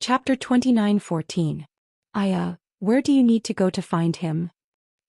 Chapter 29:14. Where do you need to go to find him?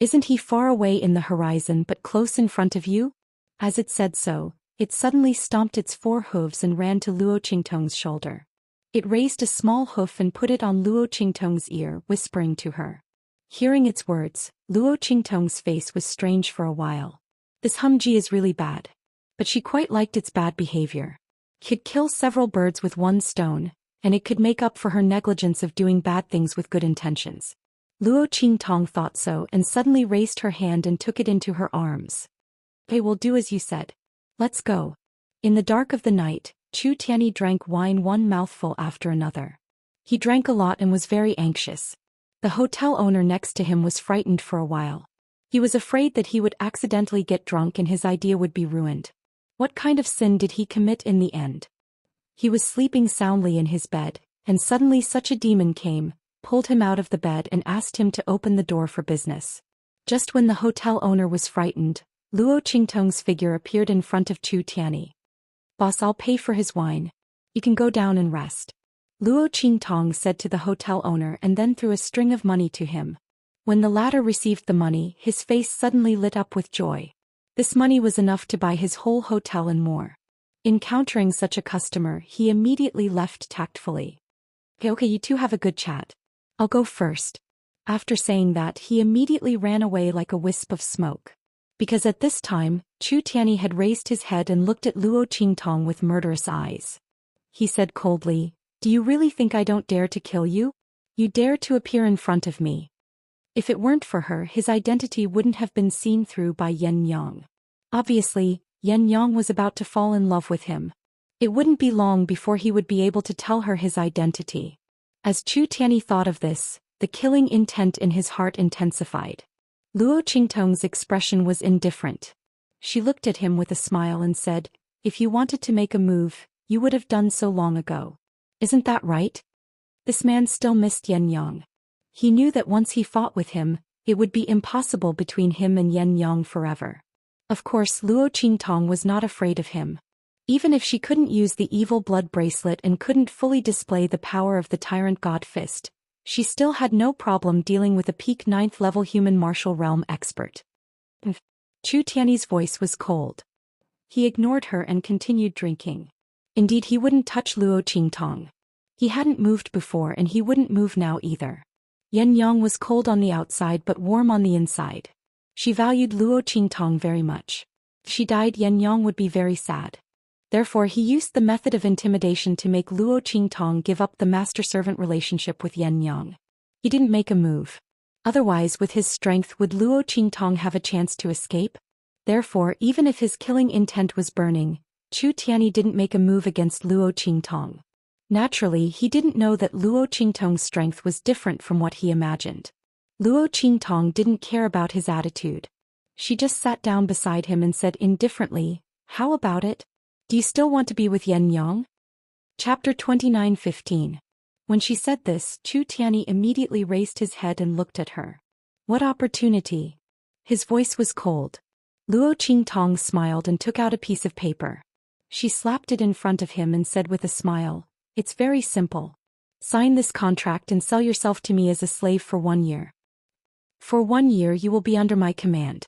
Isn't he far away in the horizon but close in front of you? As it said so, it suddenly stomped its four hooves and ran to Luo Qingtong's shoulder. It raised a small hoof and put it on Luo Qingtong's ear, whispering to her. Hearing its words, Luo Qingtong's face was strange for a while. This Humji is really bad. But she quite liked its bad behavior. It could kill several birds with one stone, and it could make up for her negligence of doing bad things with good intentions. Luo Qingtong thought so and suddenly raised her hand and took it into her arms. "I will do as you said. Let's go." In the dark of the night, Chu Tianyi drank wine one mouthful after another. He drank a lot and was very anxious. The hotel owner next to him was frightened for a while. He was afraid that he would accidentally get drunk and his idea would be ruined. What kind of sin did he commit in the end? He was sleeping soundly in his bed, and suddenly such a demon came, pulled him out of the bed and asked him to open the door for business. Just when the hotel owner was frightened, Luo Qingtong's figure appeared in front of Chu Tianyi. "Boss, I'll pay for his wine. You can go down and rest," Luo Qingtong said to the hotel owner and then threw a string of money to him. When the latter received the money, his face suddenly lit up with joy. This money was enough to buy his whole hotel and more. Encountering such a customer, he immediately left tactfully. Okay, you two have a good chat. I'll go first." After saying that, he immediately ran away like a wisp of smoke. Because at this time, Chu Tianyi had raised his head and looked at Luo Qingtong with murderous eyes. He said coldly, "Do you really think I don't dare to kill you? You dare to appear in front of me." If it weren't for her, his identity wouldn't have been seen through by Yen Yang. Obviously, Yen Yang was about to fall in love with him. It wouldn't be long before he would be able to tell her his identity. As Chu Tianyi thought of this, the killing intent in his heart intensified. Luo Qingtong's expression was indifferent. She looked at him with a smile and said, "If you wanted to make a move, you would have done so long ago. Isn't that right?" This man still missed Yen Yang. He knew that once he fought with him, it would be impossible between him and Yen Yang forever. Of course, Luo Qingtong was not afraid of him. Even if she couldn't use the evil blood bracelet and couldn't fully display the power of the tyrant god fist, she still had no problem dealing with a peak 9th level human martial realm expert. Chu Tianyi's voice was cold. He ignored her and continued drinking. Indeed, he wouldn't touch Luo Qingtong. He hadn't moved before and he wouldn't move now either. Yen Yang was cold on the outside but warm on the inside. She valued Luo Qingtong very much. If she died, Yen Yang would be very sad. Therefore, he used the method of intimidation to make Luo Qingtong give up the master-servant relationship with Yen Yang. He didn't make a move. Otherwise, with his strength, would Luo Qingtong have a chance to escape? Therefore, even if his killing intent was burning, Chu Tianyi didn't make a move against Luo Qingtong. Naturally, he didn't know that Luo Qingtong's strength was different from what he imagined. Luo Qingtong didn't care about his attitude. She just sat down beside him and said indifferently, "How about it? Do you still want to be with Yen Yang?" Chapter 29:15. When she said this, Chu Tianyi immediately raised his head and looked at her. "What opportunity?" His voice was cold. Luo Qingtong smiled and took out a piece of paper. She slapped it in front of him and said with a smile, "It's very simple. Sign this contract and sell yourself to me as a slave for 1 year. For 1 year you will be under my command.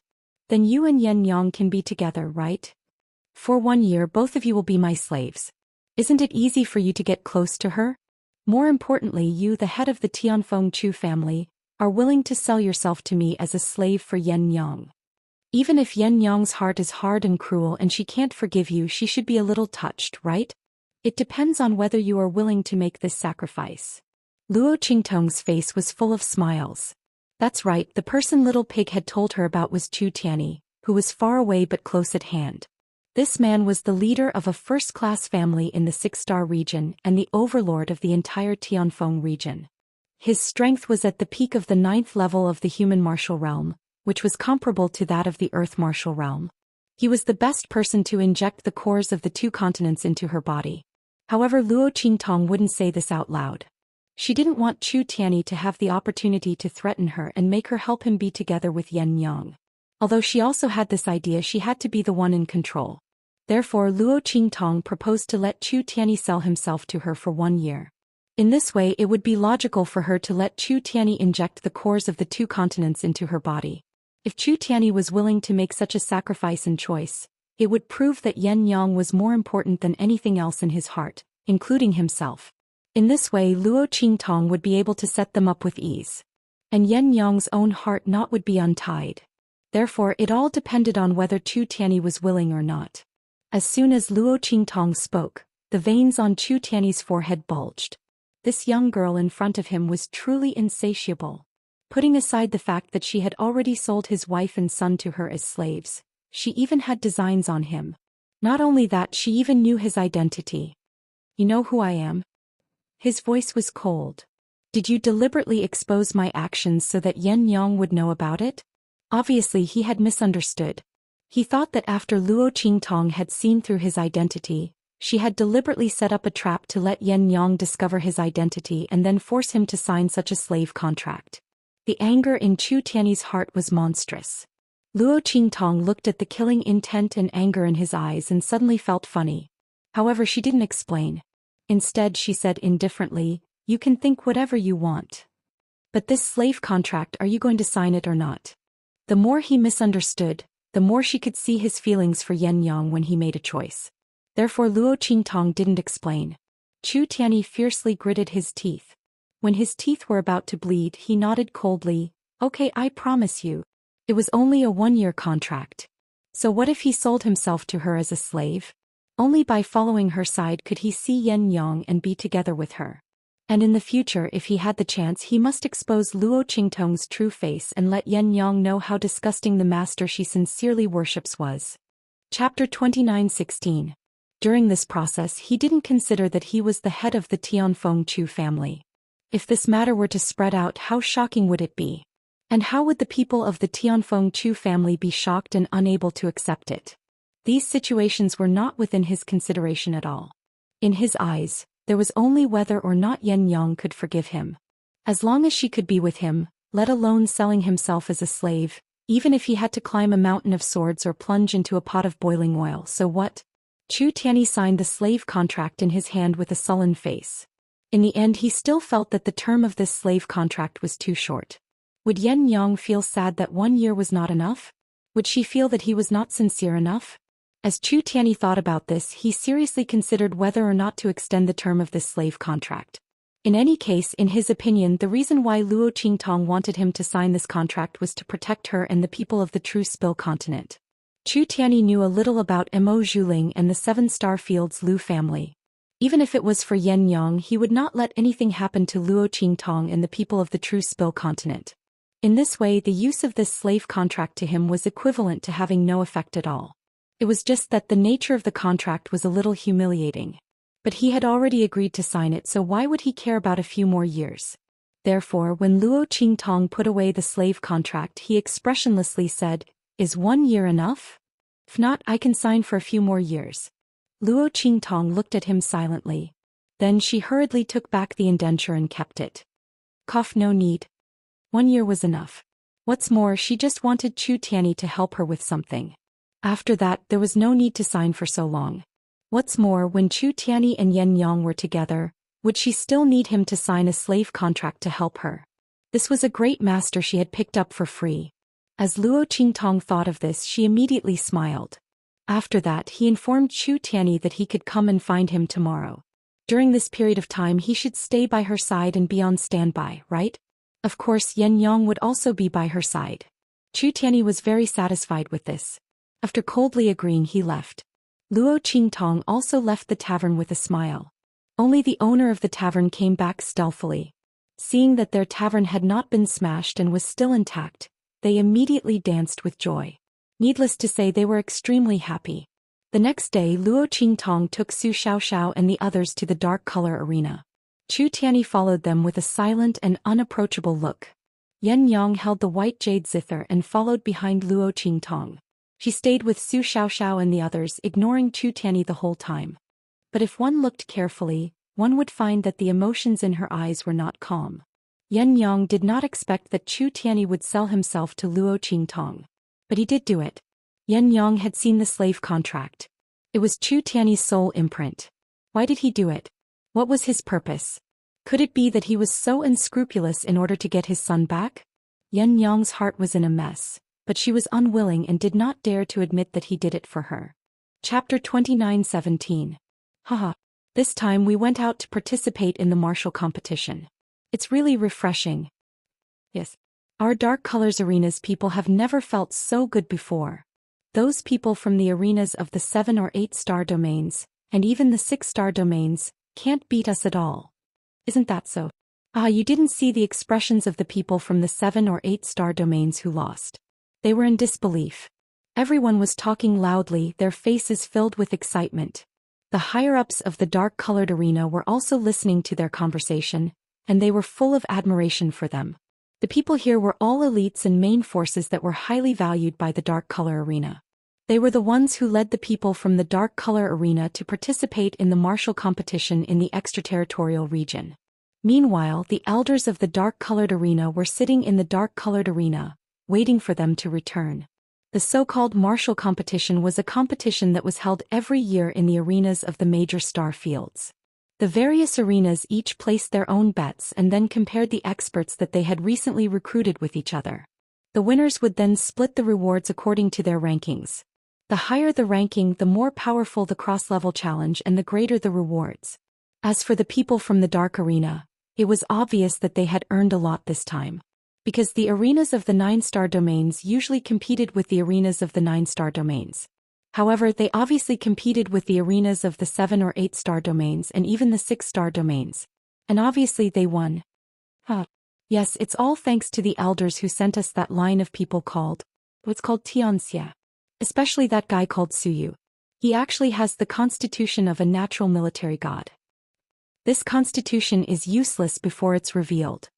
Then you and Yen Yang can be together, right? For 1 year both of you will be my slaves. Isn't it easy for you to get close to her? More importantly, you, the head of the Tianfeng Chu family, are willing to sell yourself to me as a slave for Yen Yang. Even if Yen Yang's heart is hard and cruel and she can't forgive you, she should be a little touched, right? It depends on whether you are willing to make this sacrifice." Luo Qingtong's face was full of smiles. That's right, the person Little Pig had told her about was Chu Tianyi, who was far away but close at hand. This man was the leader of a first-class family in the 6-star region and the overlord of the entire Tianfeng region. His strength was at the peak of the 9th level of the human martial realm, which was comparable to that of the earth martial realm. He was the best person to inject the cores of the 2 continents into her body. However, Luo Qingtong wouldn't say this out loud. She didn't want Chu Tianyi to have the opportunity to threaten her and make her help him be together with Yen Yang. Although she also had this idea, she had to be the one in control. Therefore, Luo Qingtong proposed to let Chu Tianyi sell himself to her for 1 year. In this way it would be logical for her to let Chu Tianyi inject the cores of the two continents into her body. If Chu Tianyi was willing to make such a sacrifice and choice, it would prove that Yen Yang was more important than anything else in his heart, including himself. In this way Luo Qingtong would be able to set them up with ease. And Yen Yang's own heart knot would be untied. Therefore it all depended on whether Chu Tianyi was willing or not. As soon as Luo Qingtong spoke, the veins on Chu Tianyi's forehead bulged. This young girl in front of him was truly insatiable. Putting aside the fact that she had already sold his wife and son to her as slaves, she even had designs on him. Not only that, she even knew his identity. "You know who I am?" His voice was cold. "Did you deliberately expose my actions so that Yen Yang would know about it?" Obviously he had misunderstood. He thought that after Luo Qingtong had seen through his identity, she had deliberately set up a trap to let Yen Yang discover his identity and then force him to sign such a slave contract. The anger in Chu Tianyi's heart was monstrous. Luo Qingtong looked at the killing intent and anger in his eyes and suddenly felt funny. However, she didn't explain. Instead she said indifferently, "You can think whatever you want. But this slave contract, are you going to sign it or not?" The more he misunderstood, the more she could see his feelings for Yen Yang when he made a choice. Therefore Luo Qingtong didn't explain. Chu Tianyi fiercely gritted his teeth. When his teeth were about to bleed he nodded coldly, "Okay, I promise you. It was only a 1-year contract. So what if he sold himself to her as a slave? Only by following her side could he see Yen Yang and be together with her. And in the future if he had the chance he must expose Luo Qingtong's true face and let Yen Yang know how disgusting the master she sincerely worships was." Chapter 29:16. During this process he didn't consider that he was the head of the Tianfeng Chu family. If this matter were to spread out, how shocking would it be? And how would the people of the Tianfeng Chu family be shocked and unable to accept it? These situations were not within his consideration at all. In his eyes, there was only whether or not Yen Yang could forgive him. As long as she could be with him, let alone selling himself as a slave, even if he had to climb a mountain of swords or plunge into a pot of boiling oil, so what? Chu Tianyi signed the slave contract in his hand with a sullen face. In the end he still felt that the term of this slave contract was too short. Would Yen Yang feel sad that 1 year was not enough? Would she feel that he was not sincere enough? As Chu Tianyi thought about this, he seriously considered whether or not to extend the term of this slave contract. In any case, in his opinion, the reason why Luo Qingtong wanted him to sign this contract was to protect her and the people of the True Spill continent. Chu Tianyi knew a little about Mo Zhuling and the 7-Star Fields Lu family. Even if it was for Yen Yang, he would not let anything happen to Luo Qingtong and the people of the True Spill continent. In this way, the use of this slave contract to him was equivalent to having no effect at all. It was just that the nature of the contract was a little humiliating. But he had already agreed to sign it, so why would he care about a few more years? Therefore, when Luo Qingtong put away the slave contract, he expressionlessly said, "Is 1 year enough? If not, I can sign for a few more years." Luo Qingtong looked at him silently. Then she hurriedly took back the indenture and kept it. No need. 1 year was enough. What's more, she just wanted Chu Tianyi to help her with something. After that, there was no need to sign for so long. What's more, when Chu Tianyi and Yen Yang were together, would she still need him to sign a slave contract to help her? This was a great master she had picked up for free. As Luo Qingtong thought of this, she immediately smiled. After that, he informed Chu Tianyi that he could come and find him tomorrow. During this period of time he should stay by her side and be on standby, right? Of course, Yen Yang would also be by her side. Chu Tianyi was very satisfied with this. After coldly agreeing, he left. Luo Qingtong also left the tavern with a smile. Only the owner of the tavern came back stealthily. Seeing that their tavern had not been smashed and was still intact, they immediately danced with joy. Needless to say, they were extremely happy. The next day, Luo Qingtong took Su Xiaoxiao and the others to the dark color arena. Chu Tianyi followed them with a silent and unapproachable look. Yen Yang held the white jade zither and followed behind Luo Qingtong. She stayed with Su Xiaoxiao and the others, ignoring Chu Tianyi the whole time. But if one looked carefully, one would find that the emotions in her eyes were not calm. Yen Yang did not expect that Chu Tianyi would sell himself to Luo Qingtong. But he did do it. Yen Yang had seen the slave contract. It was Chu Tianyi's sole imprint. Why did he do it? What was his purpose? Could it be that he was so unscrupulous in order to get his son back? Yan Yang's heart was in a mess, but she was unwilling and did not dare to admit that he did it for her. Chapter 29:17. Haha. This time we went out to participate in the martial competition. It's really refreshing. Yes. Our Dark Colors Arena's people have never felt so good before. Those people from the arenas of the 7 or 8 star domains, and even the 6 star domains, can't beat us at all. Isn't that so? You didn't see the expressions of the people from the 7 or 8 star domains who lost. They were in disbelief. Everyone was talking loudly, their faces filled with excitement. The higher-ups of the dark-colored arena were also listening to their conversation, and they were full of admiration for them. The people here were all elites and main forces that were highly valued by the dark color arena. They were the ones who led the people from the dark color arena to participate in the martial competition in the extraterritorial region. Meanwhile, the elders of the dark-colored arena were sitting in the dark-colored arena, waiting for them to return. The so-called martial competition was a competition that was held every year in the arenas of the major star fields. The various arenas each placed their own bets and then compared the experts that they had recently recruited with each other. The winners would then split the rewards according to their rankings. The higher the ranking, the more powerful the cross-level challenge and the greater the rewards. As for the people from the dark arena, it was obvious that they had earned a lot this time. Because the arenas of the 9-star domains usually competed with the arenas of the 9-star domains. However, they obviously competed with the arenas of the 7 or 8-star domains and even the 6-star domains. And obviously they won. Yes, it's all thanks to the elders who sent us that line of people called Xianxia. Especially that guy called Suyu. He actually has the constitution of a natural military god. This constitution is useless before it's revealed.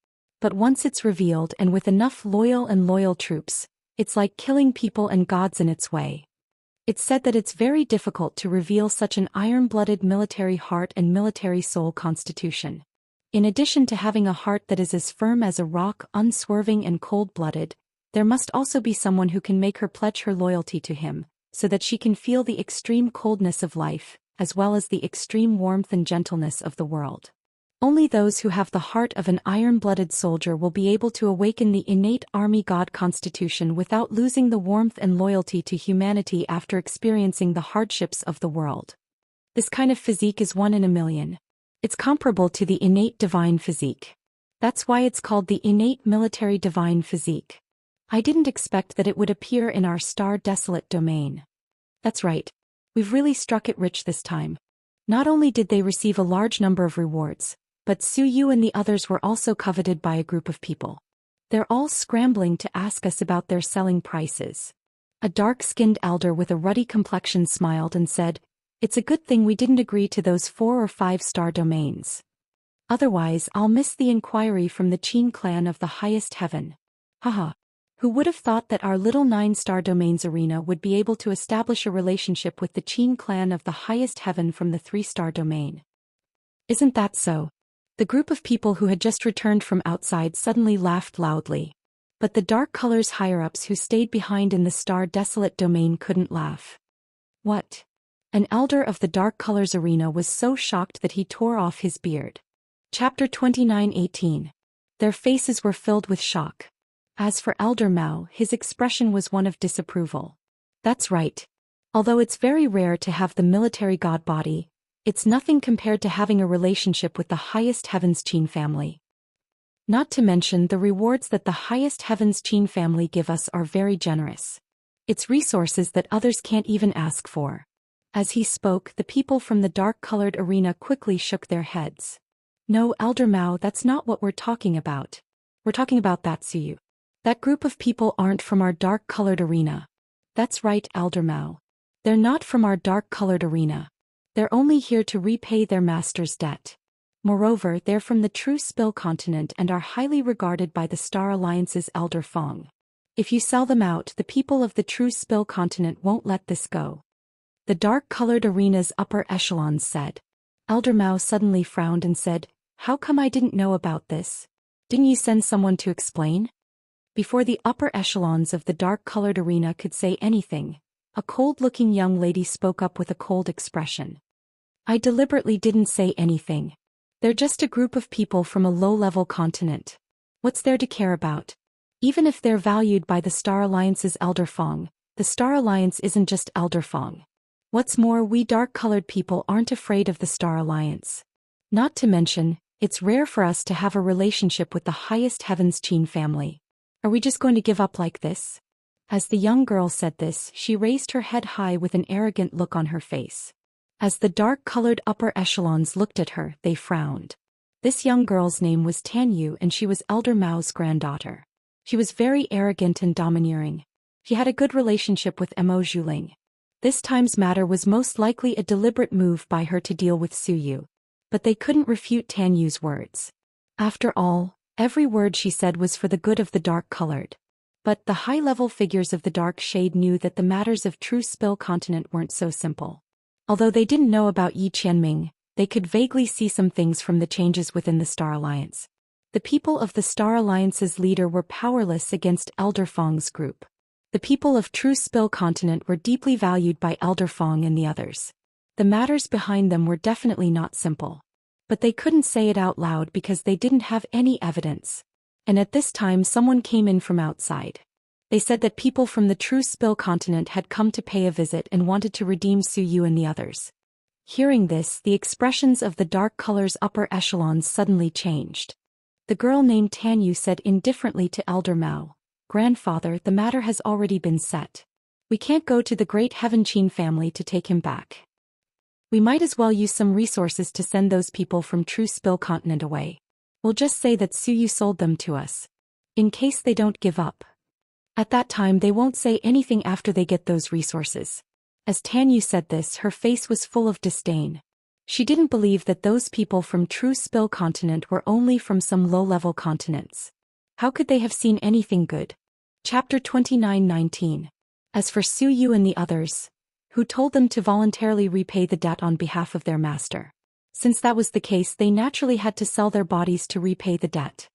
But once it's revealed and with enough loyal troops, it's like killing people and gods in its way. It's said that it's very difficult to reveal such an iron-blooded military heart and military soul constitution. In addition to having a heart that is as firm as a rock, unswerving and cold-blooded, there must also be someone who can make her pledge her loyalty to him, so that she can feel the extreme coldness of life, as well as the extreme warmth and gentleness of the world. Only those who have the heart of an iron-blooded soldier will be able to awaken the innate army god constitution without losing the warmth and loyalty to humanity after experiencing the hardships of the world. This kind of physique is 1 in a million. It's comparable to the innate divine physique. That's why it's called the innate military divine physique. I didn't expect that it would appear in our star desolate domain. That's right. We've really struck it rich this time. Not only did they receive a large number of rewards, but Su Yu and the others were also coveted by a group of people. They're all scrambling to ask us about their selling prices. A dark-skinned elder with a ruddy complexion smiled and said, "It's a good thing we didn't agree to those 4 or 5-star domains. Otherwise, I'll miss the inquiry from the Qin clan of the highest heaven." Haha. Who would have thought that our little 9-star domains arena would be able to establish a relationship with the Qin clan of the highest heaven from the 3-star domain? Isn't that so? The group of people who had just returned from outside suddenly laughed loudly. But the dark colors higher-ups who stayed behind in the star desolate domain couldn't laugh. What? An elder of the dark colors arena was so shocked that he tore off his beard. Chapter 29:18. Their faces were filled with shock. As for Elder Mao, his expression was one of disapproval. That's right. Although it's very rare to have the military god body, it's nothing compared to having a relationship with the highest heavens Qin family. Not to mention the rewards that the highest heavens Qin family give us are very generous. It's resources that others can't even ask for. As he spoke, the people from the dark-colored arena quickly shook their heads. No, Elder Mao, that's not what we're talking about. We're talking about that Suyu. That group of people aren't from our dark-colored arena. That's right, Elder Mao. They're not from our dark-colored arena. They're only here to repay their master's debt. Moreover, they're from the True Spill continent and are highly regarded by the Star Alliance's Elder Fong. If you sell them out, the people of the True Spill continent won't let this go. The dark-colored arena's upper echelons said. Elder Mao suddenly frowned and said, "How come I didn't know about this? Didn't you send someone to explain?" Before the upper echelons of the dark-colored arena could say anything, a cold-looking young lady spoke up with a cold expression. "I deliberately didn't say anything. They're just a group of people from a low-level continent. What's there to care about? Even if they're valued by the Star Alliance's Elder Fong, the Star Alliance isn't just Elder Fong. What's more, we dark-colored people aren't afraid of the Star Alliance. Not to mention, it's rare for us to have a relationship with the highest heavens Qin family. Are we just going to give up like this? As the young girl said this, she raised her head high with an arrogant look on her face. As the dark-colored upper echelons looked at her, they frowned. This young girl's name was Tan Yu and she was Elder Mao's granddaughter. She was very arrogant and domineering. She had a good relationship with Mo Zhuling. This time's matter was most likely a deliberate move by her to deal with Su Yu. But they couldn't refute Tan Yu's words. After all, every word she said was for the good of the dark-colored. But the high-level figures of the dark shade knew that the matters of True Spill Continent weren't so simple. Although they didn't know about Yi Qianming, they could vaguely see some things from the changes within the Star Alliance. The people of the Star Alliance's leader were powerless against Elder Fong's group. The people of True Spill Continent were deeply valued by Elder Fong and the others. The matters behind them were definitely not simple. But they couldn't say it out loud because they didn't have any evidence. And at this time someone came in from outside. They said that people from the True Spill Continent had come to pay a visit and wanted to redeem Su Yu and the others. Hearing this, the expressions of the dark color's upper echelons suddenly changed. The girl named Tan Yu said indifferently to Elder Mao, "Grandfather, the matter has already been set. We can't go to the great Heaven Qin family to take him back. We might as well use some resources to send those people from True Spill Continent away. We'll just say that Su Yu sold them to us. In case they don't give up. At that time they won't say anything after they get those resources." As Tan Yu said this, her face was full of disdain. She didn't believe that those people from True Spill Continent were only from some low-level continents. How could they have seen anything good? Chapter 29:19. As for Su Yu and the others, who told them to voluntarily repay the debt on behalf of their master. Since that was the case, they naturally had to sell their bodies to repay the debt.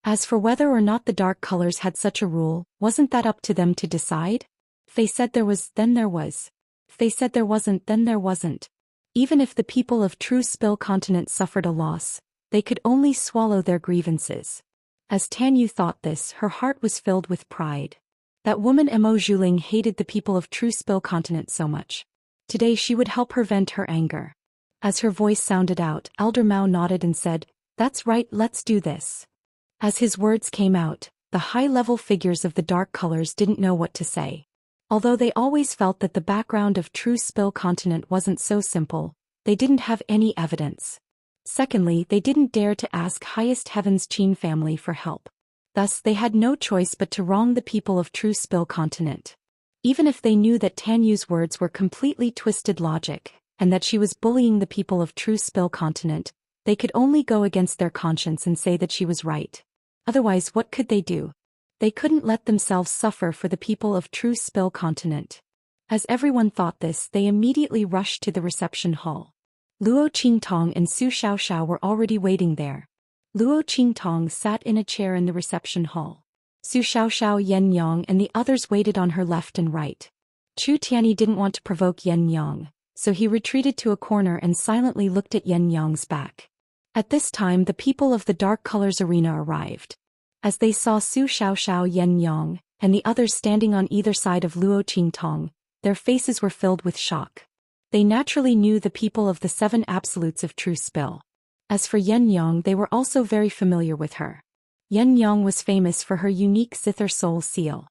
As for whether or not the dark colors had such a rule, wasn't that up to them to decide? If they said there was, then there was. If they said there wasn't, then there wasn't. Even if the people of True Spill Continent suffered a loss, they could only swallow their grievances. As Tan Yu thought this, her heart was filled with pride. That woman Mo Zhuling hated the people of True Spill Continent so much. Today she would help her vent her anger. As her voice sounded out, Elder Mao nodded and said, "That's right, let's do this." As his words came out, the high-level figures of the dark colors didn't know what to say. Although they always felt that the background of True Spill Continent wasn't so simple, they didn't have any evidence. Secondly, they didn't dare to ask Highest Heaven's Qin family for help. Thus, they had no choice but to wrong the people of True Spill Continent. Even if they knew that Tan Yu's words were completely twisted logic, and that she was bullying the people of True Spill Continent, they could only go against their conscience and say that she was right. Otherwise, what could they do? They couldn't let themselves suffer for the people of True Spill Continent. As everyone thought this, they immediately rushed to the reception hall. Luo Qingtong and Su Xiaoxiao were already waiting there. Luo Qingtong sat in a chair in the reception hall. Su Xiaoxiao, Yen Yang and the others waited on her left and right. Chu Tianyi didn't want to provoke Yen Yang, so he retreated to a corner and silently looked at Yen Yang's back. At this time the people of the Dark Colors Arena arrived. As they saw Su Xiaoxiao, Yen Yang, and the others standing on either side of Luo Qingtong, their faces were filled with shock. They naturally knew the people of the 7 absolutes of True Spill. As for Yen Yang, they were also very familiar with her. Yen Yang was famous for her unique Sither Soul seal.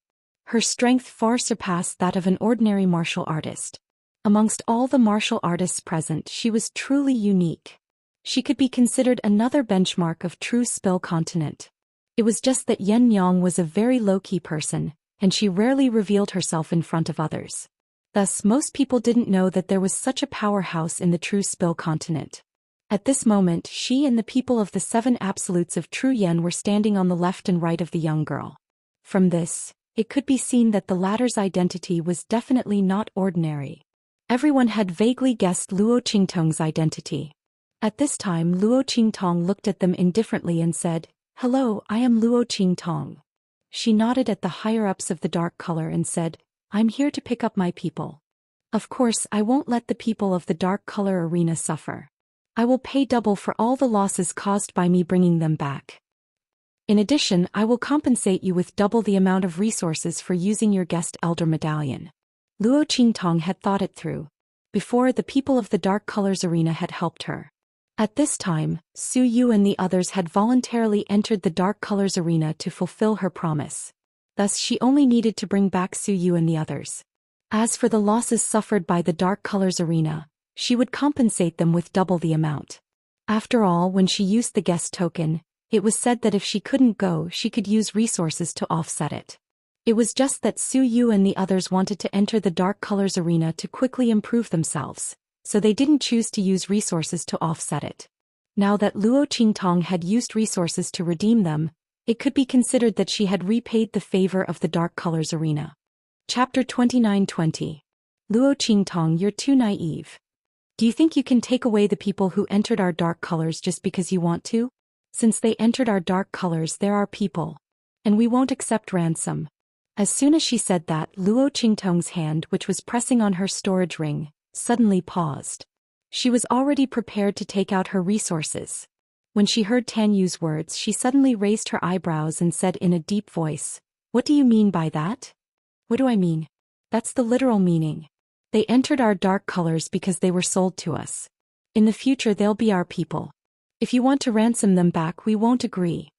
Her strength far surpassed that of an ordinary martial artist. Amongst all the martial artists present, she was truly unique. She could be considered another benchmark of True Spill Continent. It was just that Yen Yang was a very low-key person, and she rarely revealed herself in front of others. Thus, most people didn't know that there was such a powerhouse in the True Spill Continent. At this moment, she and the people of the 7 absolutes of True Yen were standing on the left and right of the young girl. From this, it could be seen that the latter's identity was definitely not ordinary. Everyone had vaguely guessed Luo Qingtong's identity. At this time, Luo Qingtong looked at them indifferently and said, "Hello, I am Luo Qingtong." She nodded at the higher-ups of the dark color and said, "I'm here to pick up my people. Of course, I won't let the people of the dark color arena suffer." I will pay double for all the losses caused by me bringing them back. In addition, I will compensate you with double the amount of resources for using your guest elder medallion. Luo Qingtong had thought it through. Before, the people of the Dark Colors Arena had helped her. At this time, Su Yu and the others had voluntarily entered the Dark Colors Arena to fulfill her promise. Thus, she only needed to bring back Su Yu and the others. As for the losses suffered by the Dark Colors Arena, she would compensate them with double the amount. After all, when she used the guest token, it was said that if she couldn't go, she could use resources to offset it. It was just that Su Yu and the others wanted to enter the Dark Colors Arena to quickly improve themselves, so they didn't choose to use resources to offset it. Now that Luo Qingtong had used resources to redeem them, it could be considered that she had repaid the favor of the Dark Colors Arena. Chapter 29-20. Luo Qingtong, you're too naive. Do you think you can take away the people who entered our dark colors just because you want to? Since they entered our dark colors, they're our people. And we won't accept ransom. As soon as she said that, Luo Qingtong's hand, which was pressing on her storage ring, suddenly paused. She was already prepared to take out her resources. When she heard Tan Yu's words, she suddenly raised her eyebrows and said in a deep voice, "What do you mean by that?" "What do I mean? That's the literal meaning. They entered our dark colors because they were sold to us. In the future they'll be our people. If you want to ransom them back, we won't agree."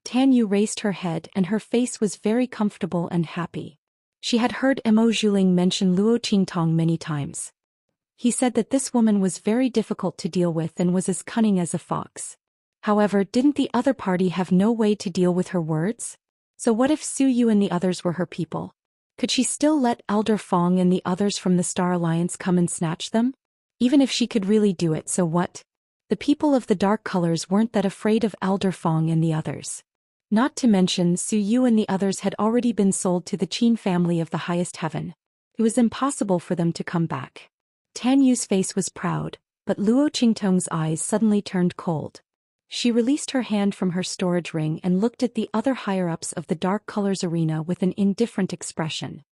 Tan Yu raised her head and her face was very comfortable and happy. She had heard Mo Zhuling mention Luo Qingtong many times. He said that this woman was very difficult to deal with and was as cunning as a fox. However, didn't the other party have no way to deal with her words? So what if Su Yu and the others were her people? Could she still let Elder Fong and the others from the Star Alliance come and snatch them? Even if she could really do it, so what? The people of the dark colors weren't that afraid of Elder Fong and the others. Not to mention, Su Yu and the others had already been sold to the Qin family of the highest heaven. It was impossible for them to come back. Tan Yu's face was proud, but Luo Qingtong's eyes suddenly turned cold. She released her hand from her storage ring and looked at the other higher-ups of the Dark Colors Arena with an indifferent expression.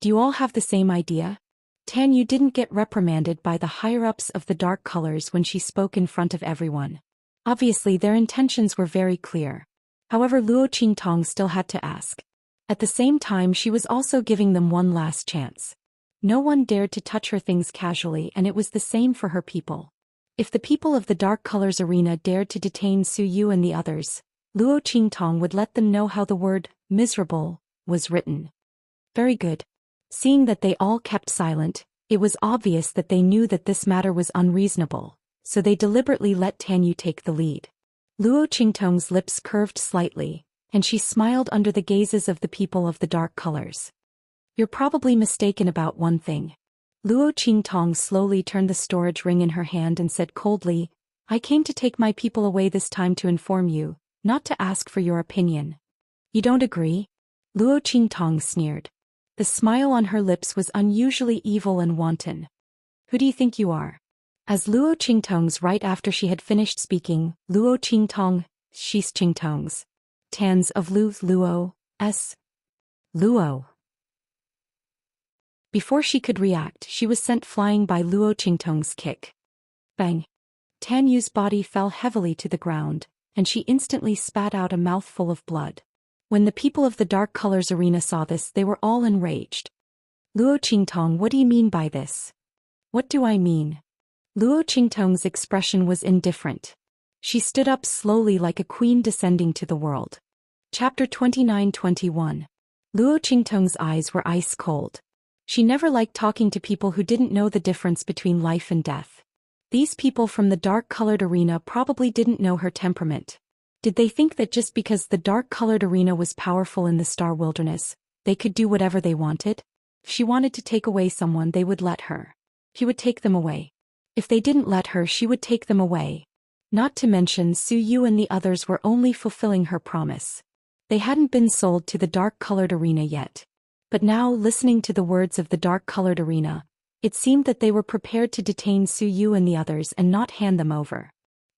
"Do you all have the same idea?" Tan Yu didn't get reprimanded by the higher-ups of the Dark Colors when she spoke in front of everyone. Obviously, their intentions were very clear. However, Luo Qingtong still had to ask. At the same time, she was also giving them one last chance. No one dared to touch her things casually, and it was the same for her people. If the people of the Dark Colors Arena dared to detain Su Yu and the others, Luo Qingtong would let them know how the word miserable was written. Very good. Seeing that they all kept silent, it was obvious that they knew that this matter was unreasonable, so they deliberately let Tan Yu take the lead. Luo Qingtong's lips curved slightly, and she smiled under the gazes of the people of the dark colors. "You're probably mistaken about one thing." Luo Qingtong slowly turned the storage ring in her hand and said coldly, "I came to take my people away this time to inform you, not to ask for your opinion." "You don't agree?" Luo Qingtong sneered. The smile on her lips was unusually evil and wanton. "Who do you think you are?" As Luo Qingtong's right after she had finished speaking, Luo Qingtong, Shis Qingtong's, Tans of Luo, S. Luo. Before she could react, she was sent flying by Luo Qingtong's kick. Bang! Tan Yu's body fell heavily to the ground, and she instantly spat out a mouthful of blood. When the people of the Dark Colors Arena saw this, they were all enraged. "Luo Qingtong, what do you mean by this?" "What do I mean?" Luo Qingtong's expression was indifferent. She stood up slowly like a queen descending to the world. Chapter 29-21. Luo Qingtong's eyes were ice cold. She never liked talking to people who didn't know the difference between life and death. These people from the dark-colored arena probably didn't know her temperament. Did they think that just because the dark-colored arena was powerful in the Star Wilderness, they could do whatever they wanted? If she wanted to take away someone, they would let her. She would take them away. If they didn't let her, she would take them away. Not to mention, Su Yu and the others were only fulfilling her promise. They hadn't been sold to the dark-colored arena yet. But now, listening to the words of the dark-colored arena, it seemed that they were prepared to detain Su Yu and the others and not hand them over.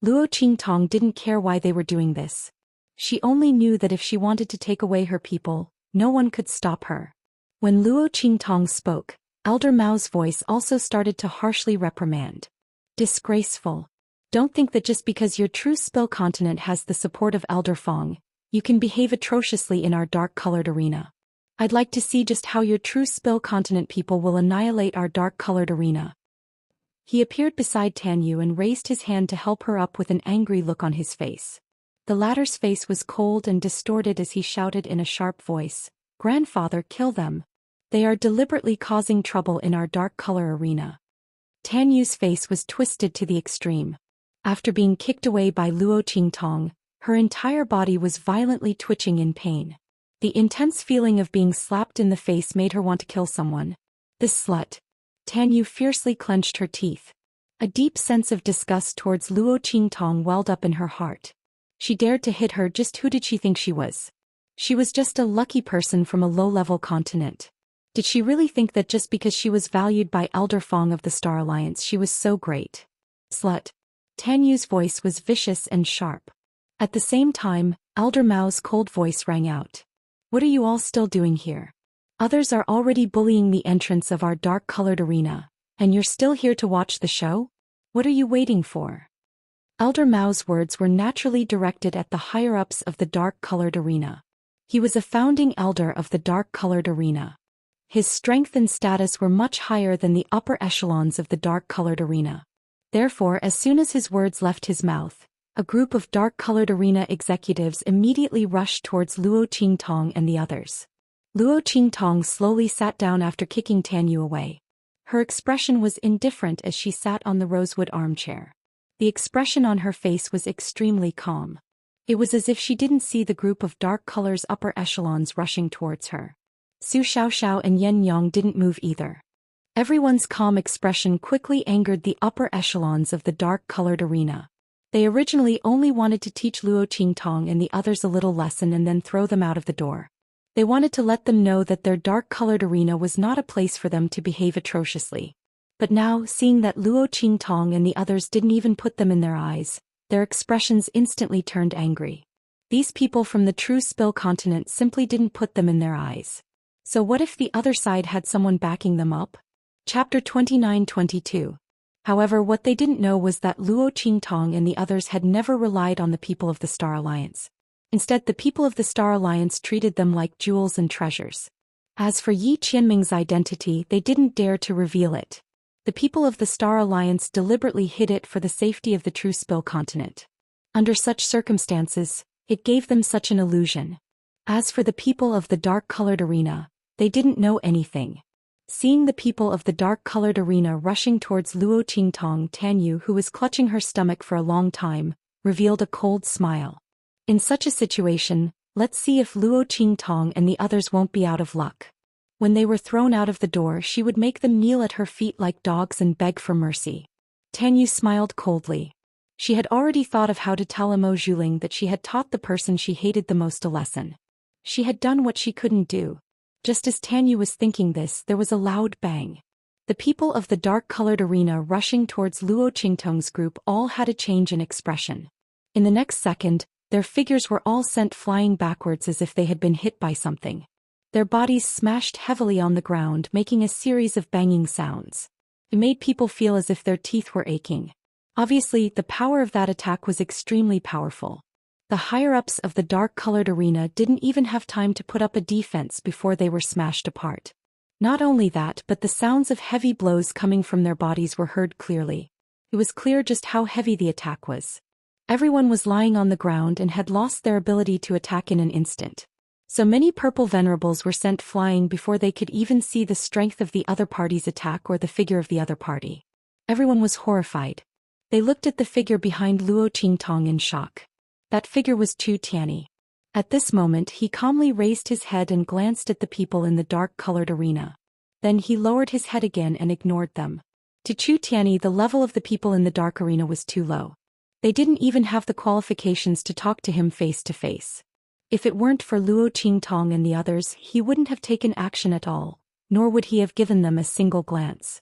Luo Qingtong didn't care why they were doing this. She only knew that if she wanted to take away her people, no one could stop her. When Luo Qingtong spoke, Elder Mao's voice also started to harshly reprimand. "Disgraceful. Don't think that just because your true spell continent has the support of Elder Fong, you can behave atrociously in our dark-colored arena. I'd like to see just how your true spell continent people will annihilate our dark-colored arena. He appeared beside Tan Yu and raised his hand to help her up with an angry look on his face. The latter's face was cold and distorted as he shouted in a sharp voice, "Grandfather, kill them. They are deliberately causing trouble in our dark color arena." Tan Yu's face was twisted to the extreme. After being kicked away by Luo Qingtong, her entire body was violently twitching in pain. The intense feeling of being slapped in the face made her want to kill someone. This slut. Tan Yu fiercely clenched her teeth. A deep sense of disgust towards Luo Qingtong welled up in her heart. She dared to hit her. Just who did she think she was? She was just a lucky person from a low-level continent. Did she really think that just because she was valued by Elder Fong of the Star Alliance she was so great? Slut. Tan Yu's voice was vicious and sharp. At the same time, Elder Mao's cold voice rang out. "What are you all still doing here? Others are already bullying the entrance of our dark-colored arena, and you're still here to watch the show? What are you waiting for?" Elder Mao's words were naturally directed at the higher-ups of the dark-colored arena. He was a founding elder of the dark-colored arena. His strength and status were much higher than the upper echelons of the dark-colored arena. Therefore, as soon as his words left his mouth, a group of dark-colored arena executives immediately rushed towards Luo Qingtong and the others. Luo Qingtong slowly sat down after kicking Tan Yu away. Her expression was indifferent as she sat on the rosewood armchair. The expression on her face was extremely calm. It was as if she didn't see the group of dark colors upper echelons rushing towards her. Su Xiaoxiao and Yen Yang didn't move either. Everyone's calm expression quickly angered the upper echelons of the dark-colored arena. They originally only wanted to teach Luo Qingtong and the others a little lesson and then throw them out of the door. They wanted to let them know that their dark-colored arena was not a place for them to behave atrociously. But now, seeing that Luo Qingtong and the others didn't even put them in their eyes, their expressions instantly turned angry. These people from the true Spill continent simply didn't put them in their eyes. So what if the other side had someone backing them up? Chapter 29-22. However, what they didn't know was that Luo Qingtong and the others had never relied on the people of the Star Alliance. Instead, the people of the Star Alliance treated them like jewels and treasures. As for Yi Qianming's identity, they didn't dare to reveal it. The people of the Star Alliance deliberately hid it for the safety of the true Spill continent. Under such circumstances, it gave them such an illusion. As for the people of the dark-colored arena, they didn't know anything. Seeing the people of the dark-colored arena rushing towards Luo Qingtong, Tan Yu, who was clutching her stomach for a long time, revealed a cold smile. In such a situation, let's see if Luo Qingtong and the others won't be out of luck. When they were thrown out of the door, she would make them kneel at her feet like dogs and beg for mercy. Tan Yu smiled coldly. She had already thought of how to tell Mo Zhuling that she had taught the person she hated the most a lesson. She had done what she couldn't do. Just as Tan Yu was thinking this, there was a loud bang. The people of the dark-colored arena rushing towards Luo Qingtong's group all had a change in expression. In the next second, their figures were all sent flying backwards as if they had been hit by something. Their bodies smashed heavily on the ground, making a series of banging sounds. It made people feel as if their teeth were aching. Obviously, the power of that attack was extremely powerful. The higher-ups of the dark-colored arena didn't even have time to put up a defense before they were smashed apart. Not only that, but the sounds of heavy blows coming from their bodies were heard clearly. It was clear just how heavy the attack was. Everyone was lying on the ground and had lost their ability to attack in an instant. So many purple venerables were sent flying before they could even see the strength of the other party's attack or the figure of the other party. Everyone was horrified. They looked at the figure behind Luo Qingtong in shock. That figure was Chu Tianyi. At this moment, he calmly raised his head and glanced at the people in the dark-colored arena. Then he lowered his head again and ignored them. To Chu Tianyi, the level of the people in the dark arena was too low. They didn't even have the qualifications to talk to him face to face. If it weren't for Luo Qingtong and the others, he wouldn't have taken action at all, nor would he have given them a single glance.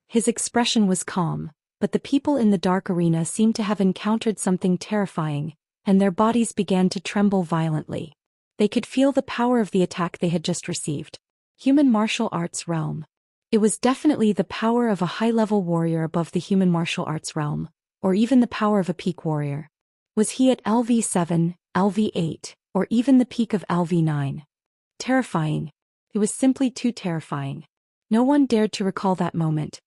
His expression was calm, but the people in the dark arena seemed to have encountered something terrifying, and their bodies began to tremble violently. They could feel the power of the attack they had just received. Human martial arts realm. It was definitely the power of a high-level warrior above the human martial arts realm, or even the power of a peak warrior? Was he at LV7, LV8, or even the peak of LV9? Terrifying. It was simply too terrifying. No one dared to recall that moment.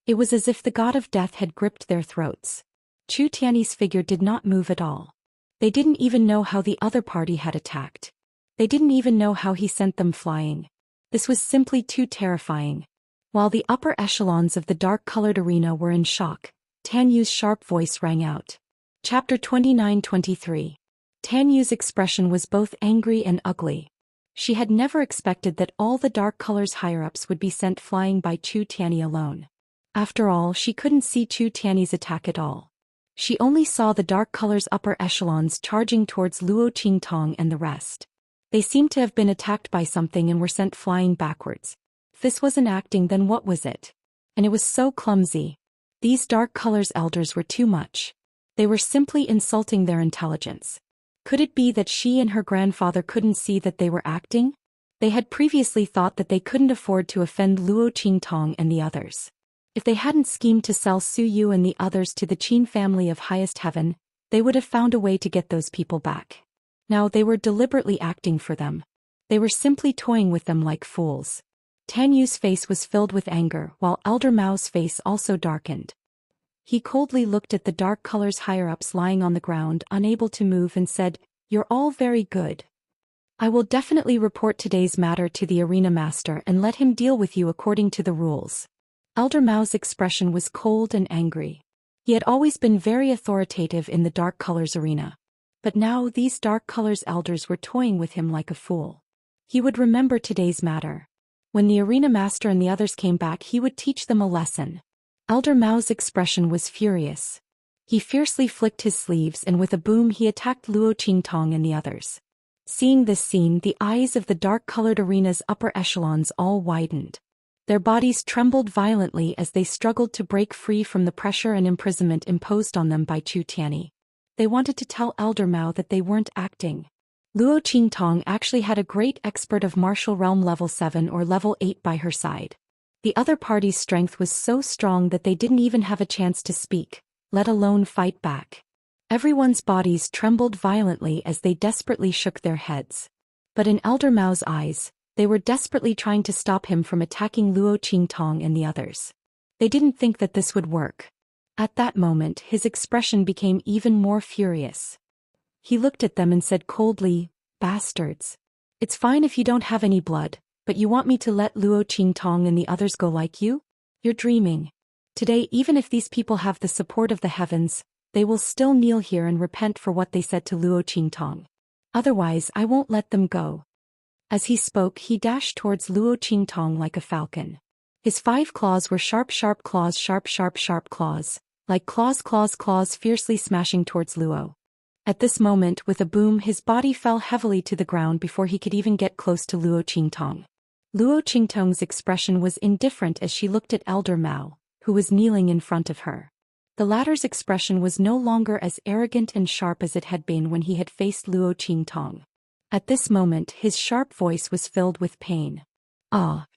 It was as if the god of death had gripped their throats. Chu Tiany's figure did not move at all. They didn't even know how the other party had attacked. They didn't even know how he sent them flying. This was simply too terrifying. While the upper echelons of the dark-colored arena were in shock, Tan Yu's sharp voice rang out. Chapter 29-23. Tan Yu's expression was both angry and ugly. She had never expected that all the dark colors higher-ups would be sent flying by Chu Tiany alone. After all, she couldn't see Chu Tiany's attack at all. She only saw the dark colors upper echelons charging towards Luo Qingtong and the rest. They seemed to have been attacked by something and were sent flying backwards. If this wasn't acting, then what was it? And it was so clumsy. These dark colors elders were too much. They were simply insulting their intelligence. Could it be that she and her grandfather couldn't see that they were acting? They had previously thought that they couldn't afford to offend Luo Qingtong and the others. If they hadn't schemed to sell Su Yu and the others to the Qin family of highest heaven, they would have found a way to get those people back. Now they were deliberately acting for them. They were simply toying with them like fools. Tan Yu's face was filled with anger, while Elder Mao's face also darkened. He coldly looked at the dark colors higher-ups lying on the ground, unable to move, and said, "You're all very good. I will definitely report today's matter to the arena master and let him deal with you according to the rules." Elder Mao's expression was cold and angry. He had always been very authoritative in the dark colors arena. But now these dark colors elders were toying with him like a fool. He would remember today's matter. When the arena master and the others came back, he would teach them a lesson. Elder Mao's expression was furious. He fiercely flicked his sleeves and with a boom he attacked Luo Qingtong and the others. Seeing this scene, the eyes of the dark-colored arena's upper echelons all widened. Their bodies trembled violently as they struggled to break free from the pressure and imprisonment imposed on them by Chu Tiany. They wanted to tell Elder Mao that they weren't acting. Luo Qingtong actually had a great expert of martial realm level 7 or level 8 by her side. The other party's strength was so strong that they didn't even have a chance to speak, let alone fight back. Everyone's bodies trembled violently as they desperately shook their heads. But in Elder Mao's eyes, they were desperately trying to stop him from attacking Luo Qingtong and the others. They didn't think that this would work. At that moment, his expression became even more furious. He looked at them and said coldly, "Bastards. It's fine if you don't have any blood, but you want me to let Luo Qingtong and the others go like you? You're dreaming. Today, even if these people have the support of the heavens, they will still kneel here and repent for what they said to Luo Qingtong. Otherwise, I won't let them go." As he spoke, he dashed towards Luo Qingtong like a falcon. His 5 claws were sharp claws, sharp claws, like claws fiercely smashing towards Luo. At this moment, with a boom, his body fell heavily to the ground before he could even get close to Luo Qingtong. Luo Qingtong's expression was indifferent as she looked at Elder Mao, who was kneeling in front of her. The latter's expression was no longer as arrogant and sharp as it had been when he had faced Luo Qingtong. At this moment, his sharp voice was filled with pain. "Ah."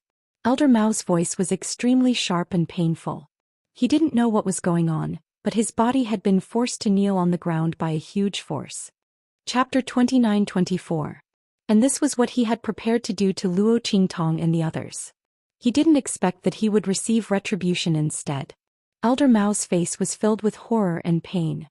Elder Mao's voice was extremely sharp and painful. He didn't know what was going on, but his body had been forced to kneel on the ground by a huge force. Chapter 29-24. And this was what he had prepared to do to Luo Qingtong and the others. He didn't expect that he would receive retribution instead. Elder Mao's face was filled with horror and pain.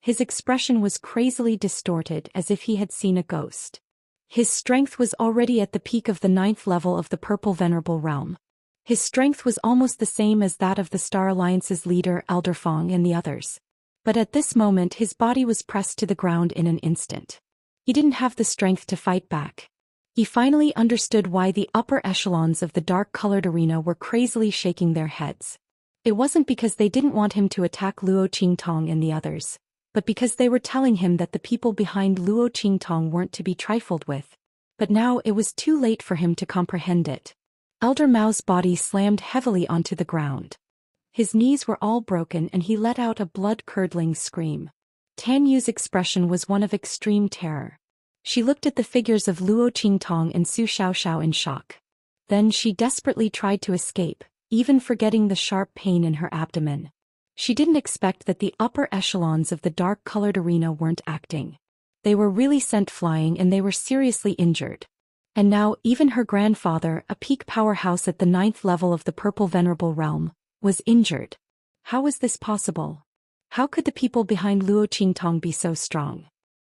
His expression was crazily distorted as if he had seen a ghost. His strength was already at the peak of the 9th level of the Purple Venerable Realm. His strength was almost the same as that of the Star Alliance's leader Elder Fong and the others. But at this moment his body was pressed to the ground in an instant. He didn't have the strength to fight back. He finally understood why the upper echelons of the dark-colored arena were crazily shaking their heads. It wasn't because they didn't want him to attack Luo Qingtong and the others, but because they were telling him that the people behind Luo Qingtong weren't to be trifled with. But now it was too late for him to comprehend it. Elder Mao's body slammed heavily onto the ground. His knees were all broken and he let out a blood-curdling scream. Tan Yu's expression was one of extreme terror. She looked at the figures of Luo Qingtong and Su Xiaoxiao in shock. Then she desperately tried to escape, even forgetting the sharp pain in her abdomen. She didn't expect that the upper echelons of the dark-colored arena weren't acting. They were really sent flying and they were seriously injured. And now even her grandfather, a peak powerhouse at the 9th level of the Purple Venerable Realm, was injured. How was this possible? How could the people behind Luo Qingtong be so strong?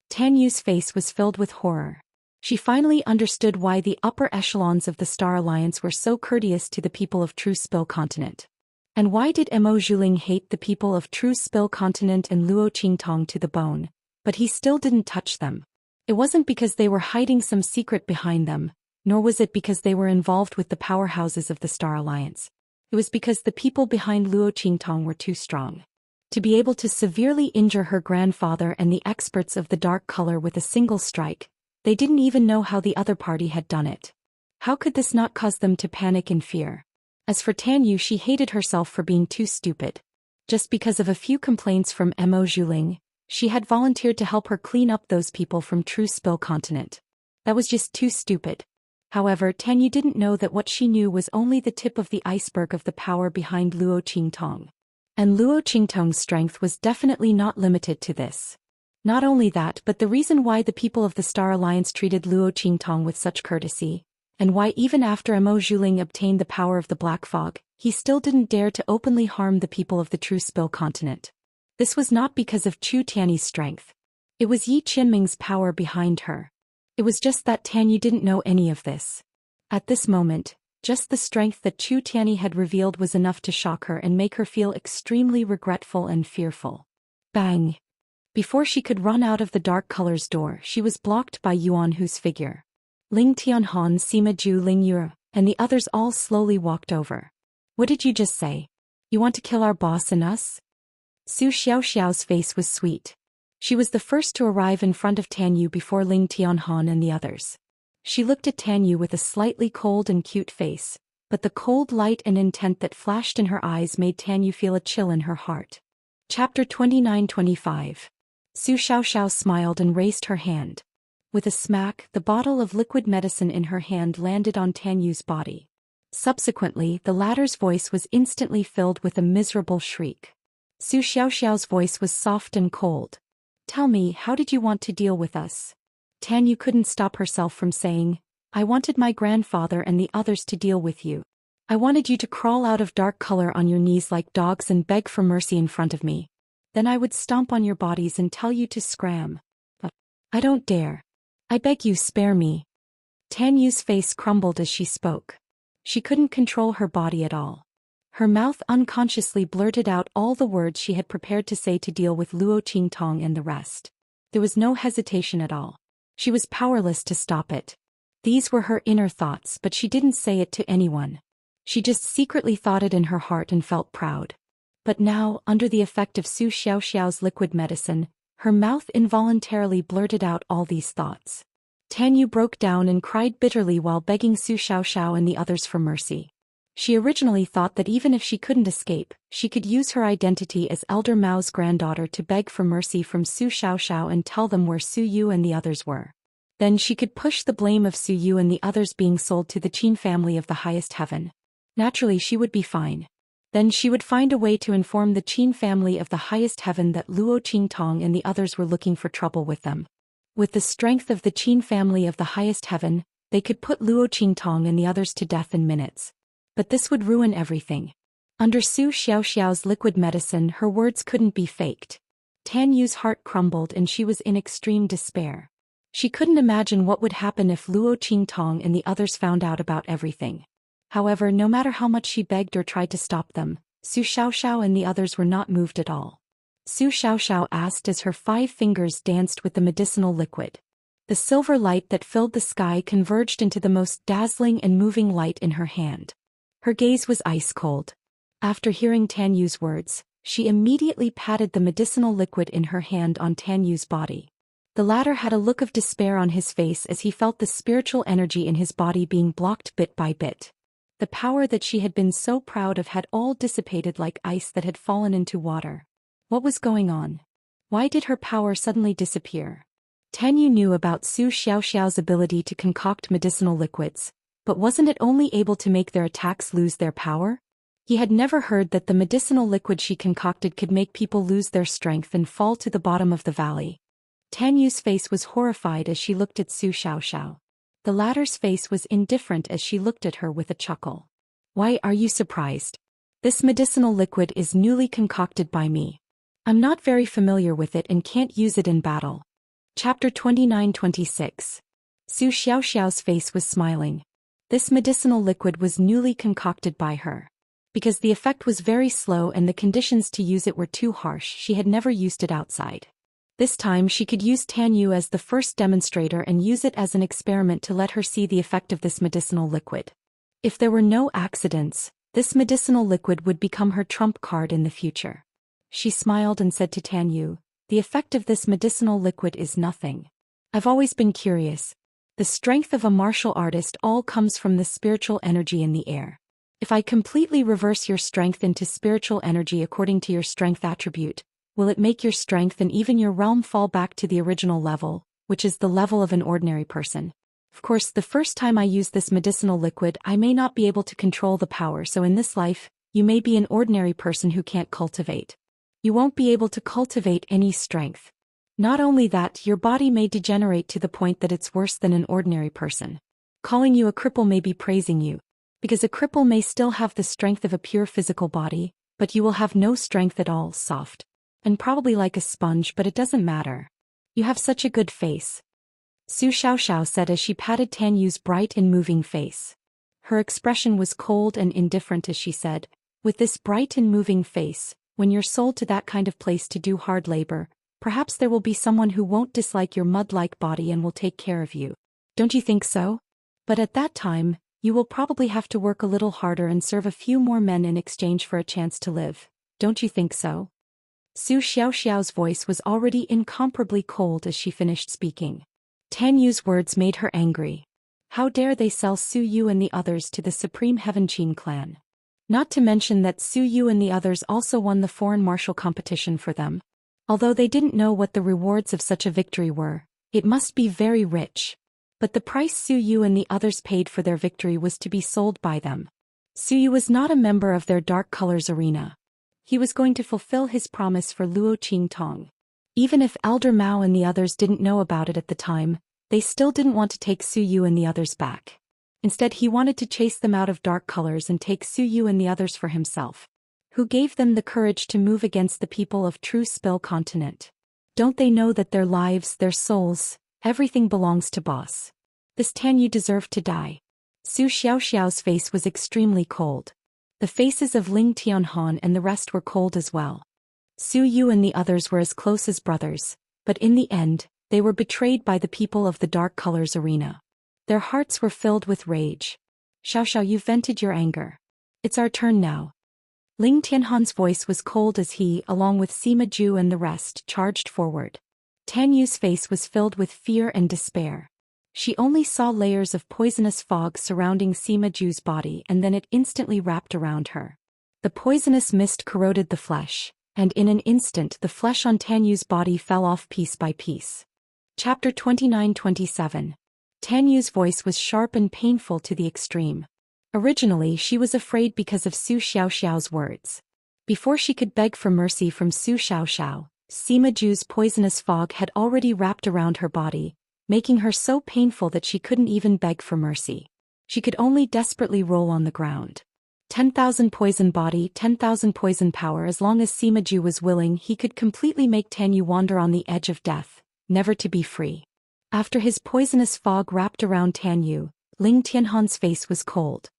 Tan Yu's face was filled with horror. She finally understood why the upper echelons of the Star Alliance were so courteous to the people of True Spill Continent. And why did Mo Zhuling hate the people of True Spill Continent and Luo Qingtong to the bone, but he still didn't touch them? It wasn't because they were hiding some secret behind them, nor was it because they were involved with the powerhouses of the Star Alliance. It was because the people behind Luo Qingtong were too strong to be able to severely injure her grandfather and the experts of the dark color with a single strike. They didn't even know how the other party had done it. How could this not cause them to panic in fear? As for Tan Yu, she hated herself for being too stupid. Just because of a few complaints from Mo Zhuling, she had volunteered to help her clean up those people from True Spill Continent. That was just too stupid. However, Tan Yu didn't know that what she knew was only the tip of the iceberg of the power behind Luo Qingtong. And Luo Qingtong's strength was definitely not limited to this. Not only that, but the reason why the people of the Star Alliance treated Luo Qingtong with such courtesy, and why even after Mo Zhuling obtained the power of the Black Fog, he still didn't dare to openly harm the people of the True Spill Continent. This was not because of Chu Tiany's strength. It was Yi Qinming's power behind her. It was just that Tan Yu didn't know any of this. At this moment, just the strength that Chu Tiany had revealed was enough to shock her and make her feel extremely regretful and fearful. Bang! Before she could run out of the dark color's door, she was blocked by Yuan Hu's figure. Ling Tianhan, Sima Ju, Ling Yue, and the others all slowly walked over. What did you just say? You want to kill our boss and us? Su Xiaoxiao's face was sweet. She was the first to arrive in front of Tan Yu before Ling Tianhan and the others. She looked at Tan Yu with a slightly cold and cute face, but the cold light and intent that flashed in her eyes made Tan Yu feel a chill in her heart. Chapter 29-25. Su Xiaoxiao smiled and raised her hand. With a smack, the bottle of liquid medicine in her hand landed on Tan Yu's body. Subsequently, the latter's voice was instantly filled with a miserable shriek. Su Xiaoxiao's voice was soft and cold. Tell me, how did you want to deal with us? Tan Yu couldn't stop herself from saying, I wanted my grandfather and the others to deal with you. I wanted you to crawl out of dark color on your knees like dogs and beg for mercy in front of me. Then I would stomp on your bodies and tell you to scram. But I don't dare. I beg you, spare me. Tan Yu's face crumbled as she spoke. She couldn't control her body at all. Her mouth unconsciously blurted out all the words she had prepared to say to deal with Luo Qingtong and the rest. There was no hesitation at all. She was powerless to stop it. These were her inner thoughts, but she didn't say it to anyone. She just secretly thought it in her heart and felt proud. But now, under the effect of Su Xiaoxiao's liquid medicine, her mouth involuntarily blurted out all these thoughts. Tan Yu broke down and cried bitterly while begging Su Xiaoxiao and the others for mercy. She originally thought that even if she couldn't escape, she could use her identity as Elder Mao's granddaughter to beg for mercy from Su Xiaoxiao and tell them where Su Yu and the others were. Then she could push the blame of Su Yu and the others being sold to the Qin family of the highest heaven. Naturally, she would be fine. Then she would find a way to inform the Qin family of the highest heaven that Luo Qingtong and the others were looking for trouble with them. With the strength of the Qin family of the highest heaven, they could put Luo Qingtong and the others to death in minutes. But this would ruin everything. Under Su Xiaoxiao's liquid medicine, her words couldn't be faked. Tan Yu's heart crumbled and she was in extreme despair. She couldn't imagine what would happen if Luo Qingtong and the others found out about everything. However, no matter how much she begged or tried to stop them, Su Xiaoxiao and the others were not moved at all. Su Xiaoxiao asked as her 5 fingers danced with the medicinal liquid. The silver light that filled the sky converged into the most dazzling and moving light in her hand. Her gaze was ice cold. After hearing Tan Yu's words, she immediately patted the medicinal liquid in her hand on Tan Yu's body. The latter had a look of despair on his face as he felt the spiritual energy in his body being blocked bit by bit. The power that she had been so proud of had all dissipated like ice that had fallen into water. What was going on? Why did her power suddenly disappear? Tan Yu knew about Su Xiaoxiao's ability to concoct medicinal liquids, but wasn't it only able to make their attacks lose their power? He had never heard that the medicinal liquid she concocted could make people lose their strength and fall to the bottom of the valley. Tan Yu's face was horrified as she looked at Zhou Xian. The latter's face was indifferent as she looked at her with a chuckle. Why are you surprised? This medicinal liquid is newly concocted by me. I'm not very familiar with it and can't use it in battle. Chapter 29-26. Zhou Xiaoxiao's face was smiling. This medicinal liquid was newly concocted by her. Because the effect was very slow and the conditions to use it were too harsh, she had never used it outside. This time she could use Tan Yu as the first demonstrator and use it as an experiment to let her see the effect of this medicinal liquid. If there were no accidents, this medicinal liquid would become her trump card in the future. She smiled and said to Tan Yu, "The effect of this medicinal liquid is nothing. I've always been curious. The strength of a martial artist all comes from the spiritual energy in the air. If I completely reverse your strength into spiritual energy according to your strength attribute, will it make your strength and even your realm fall back to the original level, which is the level of an ordinary person? Of course, the first time I use this medicinal liquid, I may not be able to control the power, so in this life, you may be an ordinary person who can't cultivate. You won't be able to cultivate any strength. Not only that, your body may degenerate to the point that it's worse than an ordinary person. Calling you a cripple may be praising you. Because a cripple may still have the strength of a pure physical body, but you will have no strength at all, soft. And probably like a sponge, but it doesn't matter. You have such a good face." Zhou Xiaoxiao said as she patted Tan Yu's bright and moving face. Her expression was cold and indifferent as she said, "With this bright and moving face, when you're sold to that kind of place to do hard labor, perhaps there will be someone who won't dislike your mud-like body and will take care of you. Don't you think so? But at that time, you will probably have to work a little harder and serve a few more men in exchange for a chance to live. Don't you think so?" Zhou Xiaoxiao's voice was already incomparably cold as she finished speaking. Tan Yu's words made her angry. How dare they sell Su Yu and the others to the Supreme Heaven Qin clan? Not to mention that Su Yu and the others also won the foreign martial competition for them. Although they didn't know what the rewards of such a victory were, it must be very rich. But the price Su Yu and the others paid for their victory was to be sold by them. Su Yu was not a member of their Dark Colors arena. He was going to fulfill his promise for Luo Qingtong. Even if Elder Mao and the others didn't know about it at the time, they still didn't want to take Su Yu and the others back. Instead, he wanted to chase them out of Dark Colors and take Su Yu and the others for himself. Who gave them the courage to move against the people of True Spill Continent? Don't they know that their lives, their souls, everything belongs to boss? This Tan Yu deserved to die. Zhou Xiaoxiao's face was extremely cold. The faces of Ling Tianhan and the rest were cold as well. Su Yu and the others were as close as brothers, but in the end, they were betrayed by the people of the Dark Colors arena. Their hearts were filled with rage. "Xiaoxiao, you've vented your anger. It's our turn now." Ling Tianhan's voice was cold as he, along with Sima Ju and the rest, charged forward. Tan Yu's face was filled with fear and despair. She only saw layers of poisonous fog surrounding Sima Ju's body and then it instantly wrapped around her. The poisonous mist corroded the flesh, and in an instant the flesh on Tan Yu's body fell off piece by piece. Chapter 29-27. Tan Yu's voice was sharp and painful to the extreme. Originally she was afraid because of Zhou Xiaoxiao's words. Before she could beg for mercy from Zhou Xiaoxiao, Sima Ju's poisonous fog had already wrapped around her body, making her so painful that she couldn't even beg for mercy. She could only desperately roll on the ground. 10,000 poison body, 10,000 poison power. As long as Sima Ju was willing, he could completely make Tan Yu wander on the edge of death, never to be free. After his poisonous fog wrapped around Tan Yu, Ling Tianhan's face was cold.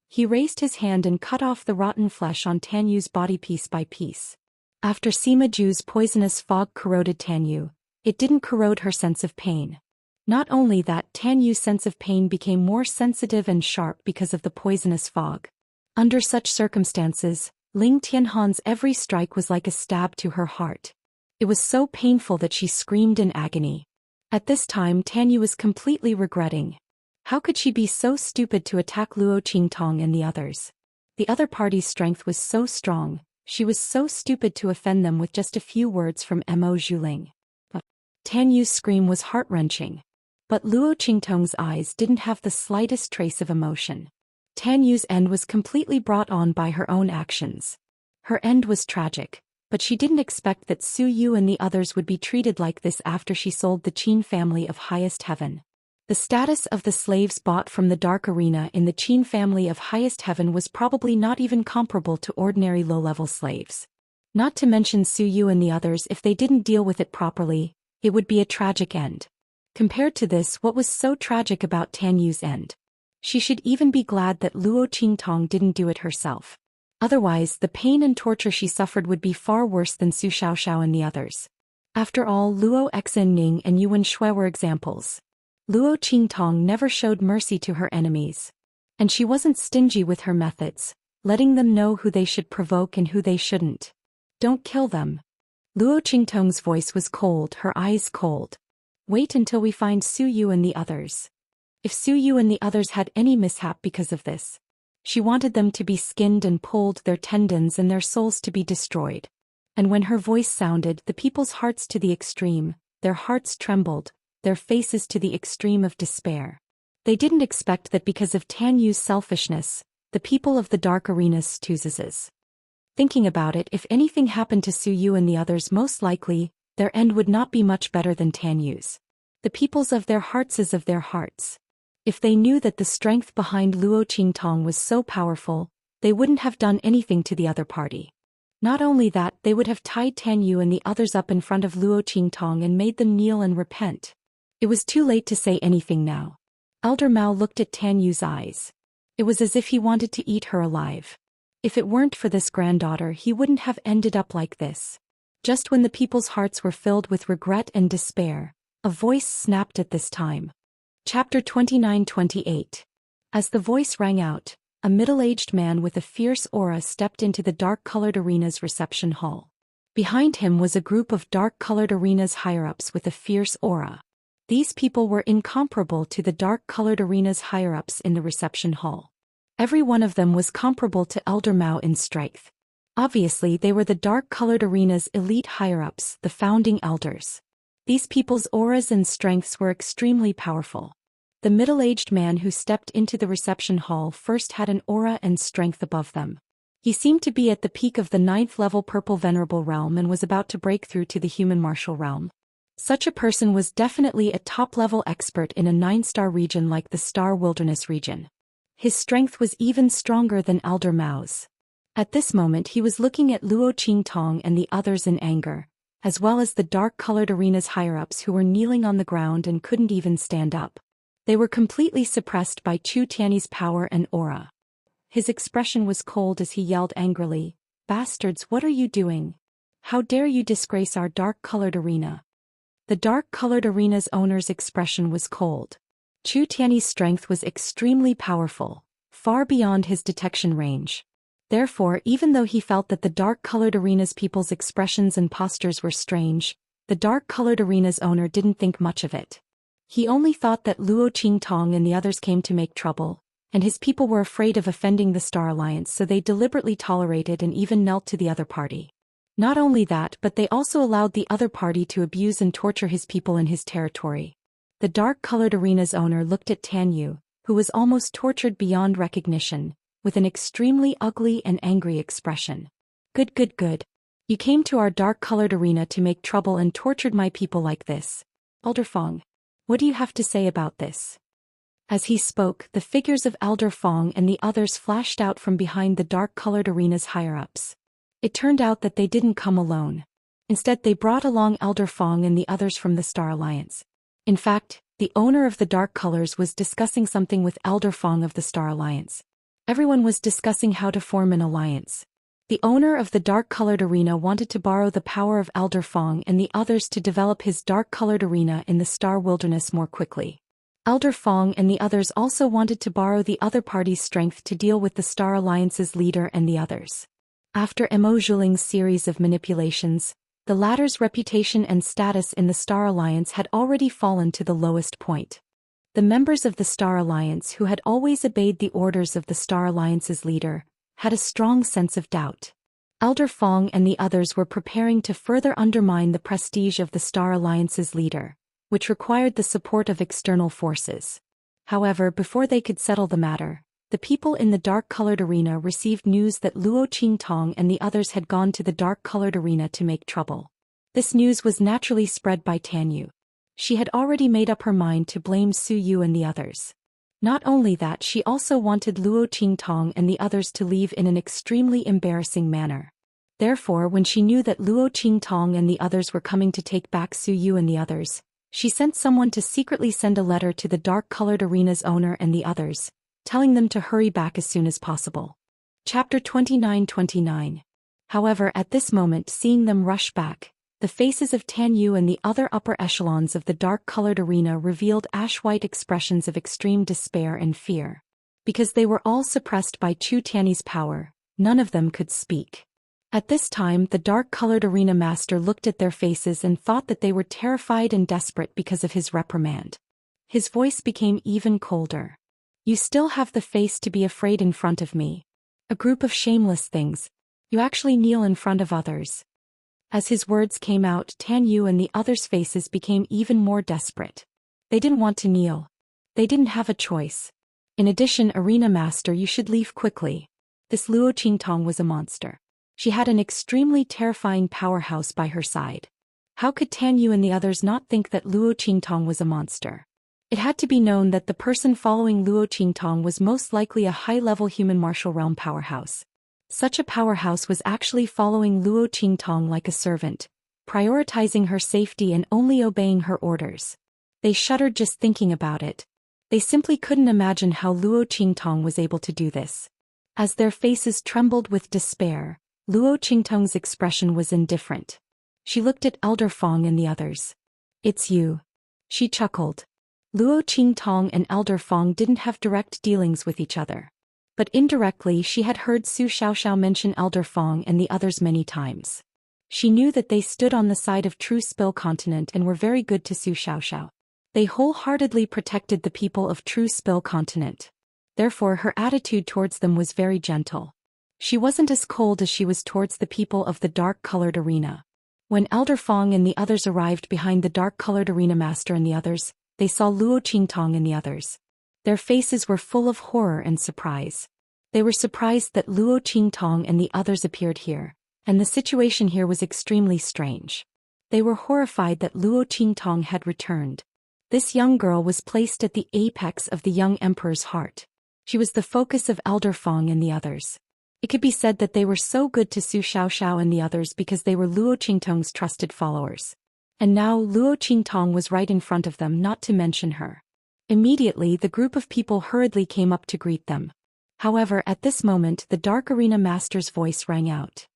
He raised his hand and cut off the rotten flesh on Tan Yu's body piece by piece. After Sima Ju's poisonous fog corroded Tan Yu, it didn't corrode her sense of pain. Not only that, Tan Yu's sense of pain became more sensitive and sharp because of the poisonous fog. Under such circumstances, Ling Tianhan's every strike was like a stab to her heart. It was so painful that she screamed in agony. At this time Tan Yu was completely regretting. How could she be so stupid to attack Luo Qingtong and the others? The other party's strength was so strong, she was so stupid to offend them with just a few words from Mo Zhuling. Tan Yu's scream was heart-wrenching. But Luo Qingtong's eyes didn't have the slightest trace of emotion. Tan Yu's end was completely brought on by her own actions. Her end was tragic, but she didn't expect that Su Yu and the others would be treated like this after she sold the Qin family of highest heaven. The status of the slaves bought from the Dark Arena in the Qin family of highest heaven was probably not even comparable to ordinary low-level slaves. Not to mention Su Yu and the others, if they didn't deal with it properly, it would be a tragic end. Compared to this, what was so tragic about Tan Yu's end? She should even be glad that Luo Qingtong didn't do it herself. Otherwise, the pain and torture she suffered would be far worse than Su Xiaoxiao and the others. After all, Luo Xinning and Yuan Shui were examples. Luo Qingtong never showed mercy to her enemies. And she wasn't stingy with her methods, letting them know who they should provoke and who they shouldn't. Don't kill them. Luo Qingtong's voice was cold, her eyes cold. Wait until we find Su Yu and the others. If Su Yu and the others had any mishap because of this, she wanted them to be skinned and pulled, their tendons and their souls to be destroyed. And when her voice sounded, the people's hearts to the extreme, their hearts trembled, their faces to the extreme of despair. They didn't expect that because of Tan Yu's selfishness, the people of the Dark Arena's Stuzes. Thinking about it, if anything happened to Su Yu and the others, most likely, their end would not be much better than Tan Yu's. The peoples of their hearts is of their hearts. If they knew that the strength behind Luo Qingtong was so powerful, they wouldn't have done anything to the other party. Not only that, they would have tied Tan Yu and the others up in front of Luo Qingtong and made them kneel and repent. It was too late to say anything now. Elder Mao looked at Tan Yu's eyes. It was as if he wanted to eat her alive. If it weren't for this granddaughter, he wouldn't have ended up like this. Just when the people's hearts were filled with regret and despair, a voice snapped at this time. Chapter 29-28. As the voice rang out, a middle-aged man with a fierce aura stepped into the dark-colored arena's reception hall. Behind him was a group of dark-colored arena's higher-ups with a fierce aura. These people were incomparable to the dark-colored arena's higher-ups in the reception hall. Every one of them was comparable to Elder Mao in strength. Obviously, they were the dark-colored arena's elite higher-ups, the founding elders. These people's auras and strengths were extremely powerful. The middle-aged man who stepped into the reception hall first had an aura and strength above them. He seemed to be at the peak of the 9th-level Purple Venerable Realm and was about to break through to the Human Martial Realm. Such a person was definitely a top-level expert in a 9-star region like the Star Wilderness region. His strength was even stronger than Elder Mao's. At this moment he was looking at Luo Qingtong and the others in anger, as well as the dark-colored arena's higher-ups who were kneeling on the ground and couldn't even stand up. They were completely suppressed by Chu Tiany's power and aura. His expression was cold as he yelled angrily, "Bastards, what are you doing? How dare you disgrace our dark-colored arena?" The dark-colored arena's owner's expression was cold. Chu Tiany's strength was extremely powerful, far beyond his detection range. Therefore, even though he felt that the dark-colored arena's people's expressions and postures were strange, the dark-colored arena's owner didn't think much of it. He only thought that Luo Qingtong and the others came to make trouble, and his people were afraid of offending the Star Alliance, so they deliberately tolerated and even knelt to the other party. Not only that, but they also allowed the other party to abuse and torture his people in his territory. The dark-colored arena's owner looked at Tan Yu, who was almost tortured beyond recognition, with an extremely ugly and angry expression. Good. You came to our dark-colored arena to make trouble and tortured my people like this. Elder Fong, what do you have to say about this?" As he spoke, the figures of Elder Fong and the others flashed out from behind the dark-colored arena's higher-ups. It turned out that they didn't come alone. Instead, they brought along Elder Fong and the others from the Star Alliance. In fact, the owner of the Dark Colors was discussing something with Elder Fong of the Star Alliance. Everyone was discussing how to form an alliance. The owner of the dark-colored arena wanted to borrow the power of Elder Fong and the others to develop his dark-colored arena in the Star Wilderness more quickly. Elder Fong and the others also wanted to borrow the other party's strength to deal with the Star Alliance's leader and the others. After Mo Zhuling's series of manipulations, the latter's reputation and status in the Star Alliance had already fallen to the lowest point. The members of the Star Alliance who had always obeyed the orders of the Star Alliance's leader had a strong sense of doubt. Elder Fong and the others were preparing to further undermine the prestige of the Star Alliance's leader, which required the support of external forces. However, before they could settle the matter, The people in the dark-colored arena received news that Luo Qingtong and the others had gone to the dark-colored arena to make trouble. This news was naturally spread by Tanyu. She had already made up her mind to blame Su Yu and the others. Not only that, she also wanted Luo Qingtong and the others to leave in an extremely embarrassing manner. Therefore, when she knew that Luo Qingtong and the others were coming to take back Su Yu and the others, she sent someone to secretly send a letter to the dark-colored arena's owner and the others, telling them to hurry back as soon as possible. Chapter 29:29. However, at this moment, seeing them rush back, the faces of Tanyu and the other upper echelons of the dark-colored arena revealed ash-white expressions of extreme despair and fear. Because they were all suppressed by Chu Tiany's power, none of them could speak. At this time, the dark-colored arena master looked at their faces and thought that they were terrified and desperate because of his reprimand. His voice became even colder. You still have the face to be afraid in front of me. A group of shameless things. You actually kneel in front of others. As his words came out, Tanyu and the others' faces became even more desperate. They didn't want to kneel. They didn't have a choice. In addition, Arena Master, you should leave quickly. This Luo Qingtong was a monster. She had an extremely terrifying powerhouse by her side. How could Tanyu and the others not think that Luo Qingtong was a monster? It had to be known that the person following Luo Qingtong was most likely a high-level human martial realm powerhouse. Such a powerhouse was actually following Luo Qingtong like a servant, prioritizing her safety and only obeying her orders. They shuddered just thinking about it. They simply couldn't imagine how Luo Qingtong was able to do this. As their faces trembled with despair, Luo Qingtong's expression was indifferent. She looked at Elder Fong and the others. It's you. She chuckled. Luo Qingtong and Elder Fong didn't have direct dealings with each other. But indirectly she had heard Su Xiaoxiao mention Elder Fong and the others many times. She knew that they stood on the side of True Spill Continent and were very good to Su Xiaoxiao. They wholeheartedly protected the people of True Spill Continent. Therefore her attitude towards them was very gentle. She wasn't as cold as she was towards the people of the dark-colored arena. When Elder Fong and the others arrived behind the dark-colored arena master and the others, they saw Luo Qingtong and the others. Their faces were full of horror and surprise. They were surprised that Luo Qingtong and the others appeared here, and the situation here was extremely strange. They were horrified that Luo Qingtong had returned. This young girl was placed at the apex of the young emperor's heart. She was the focus of Elder Fong and the others. It could be said that they were so good to Su Xiaoxiao and the others because they were Luo Qingtong's trusted followers. And now Luo Qingtong was right in front of them, not to mention her. Immediately the group of people hurriedly came up to greet them. However, at this moment the Dark Arena Master's voice rang out.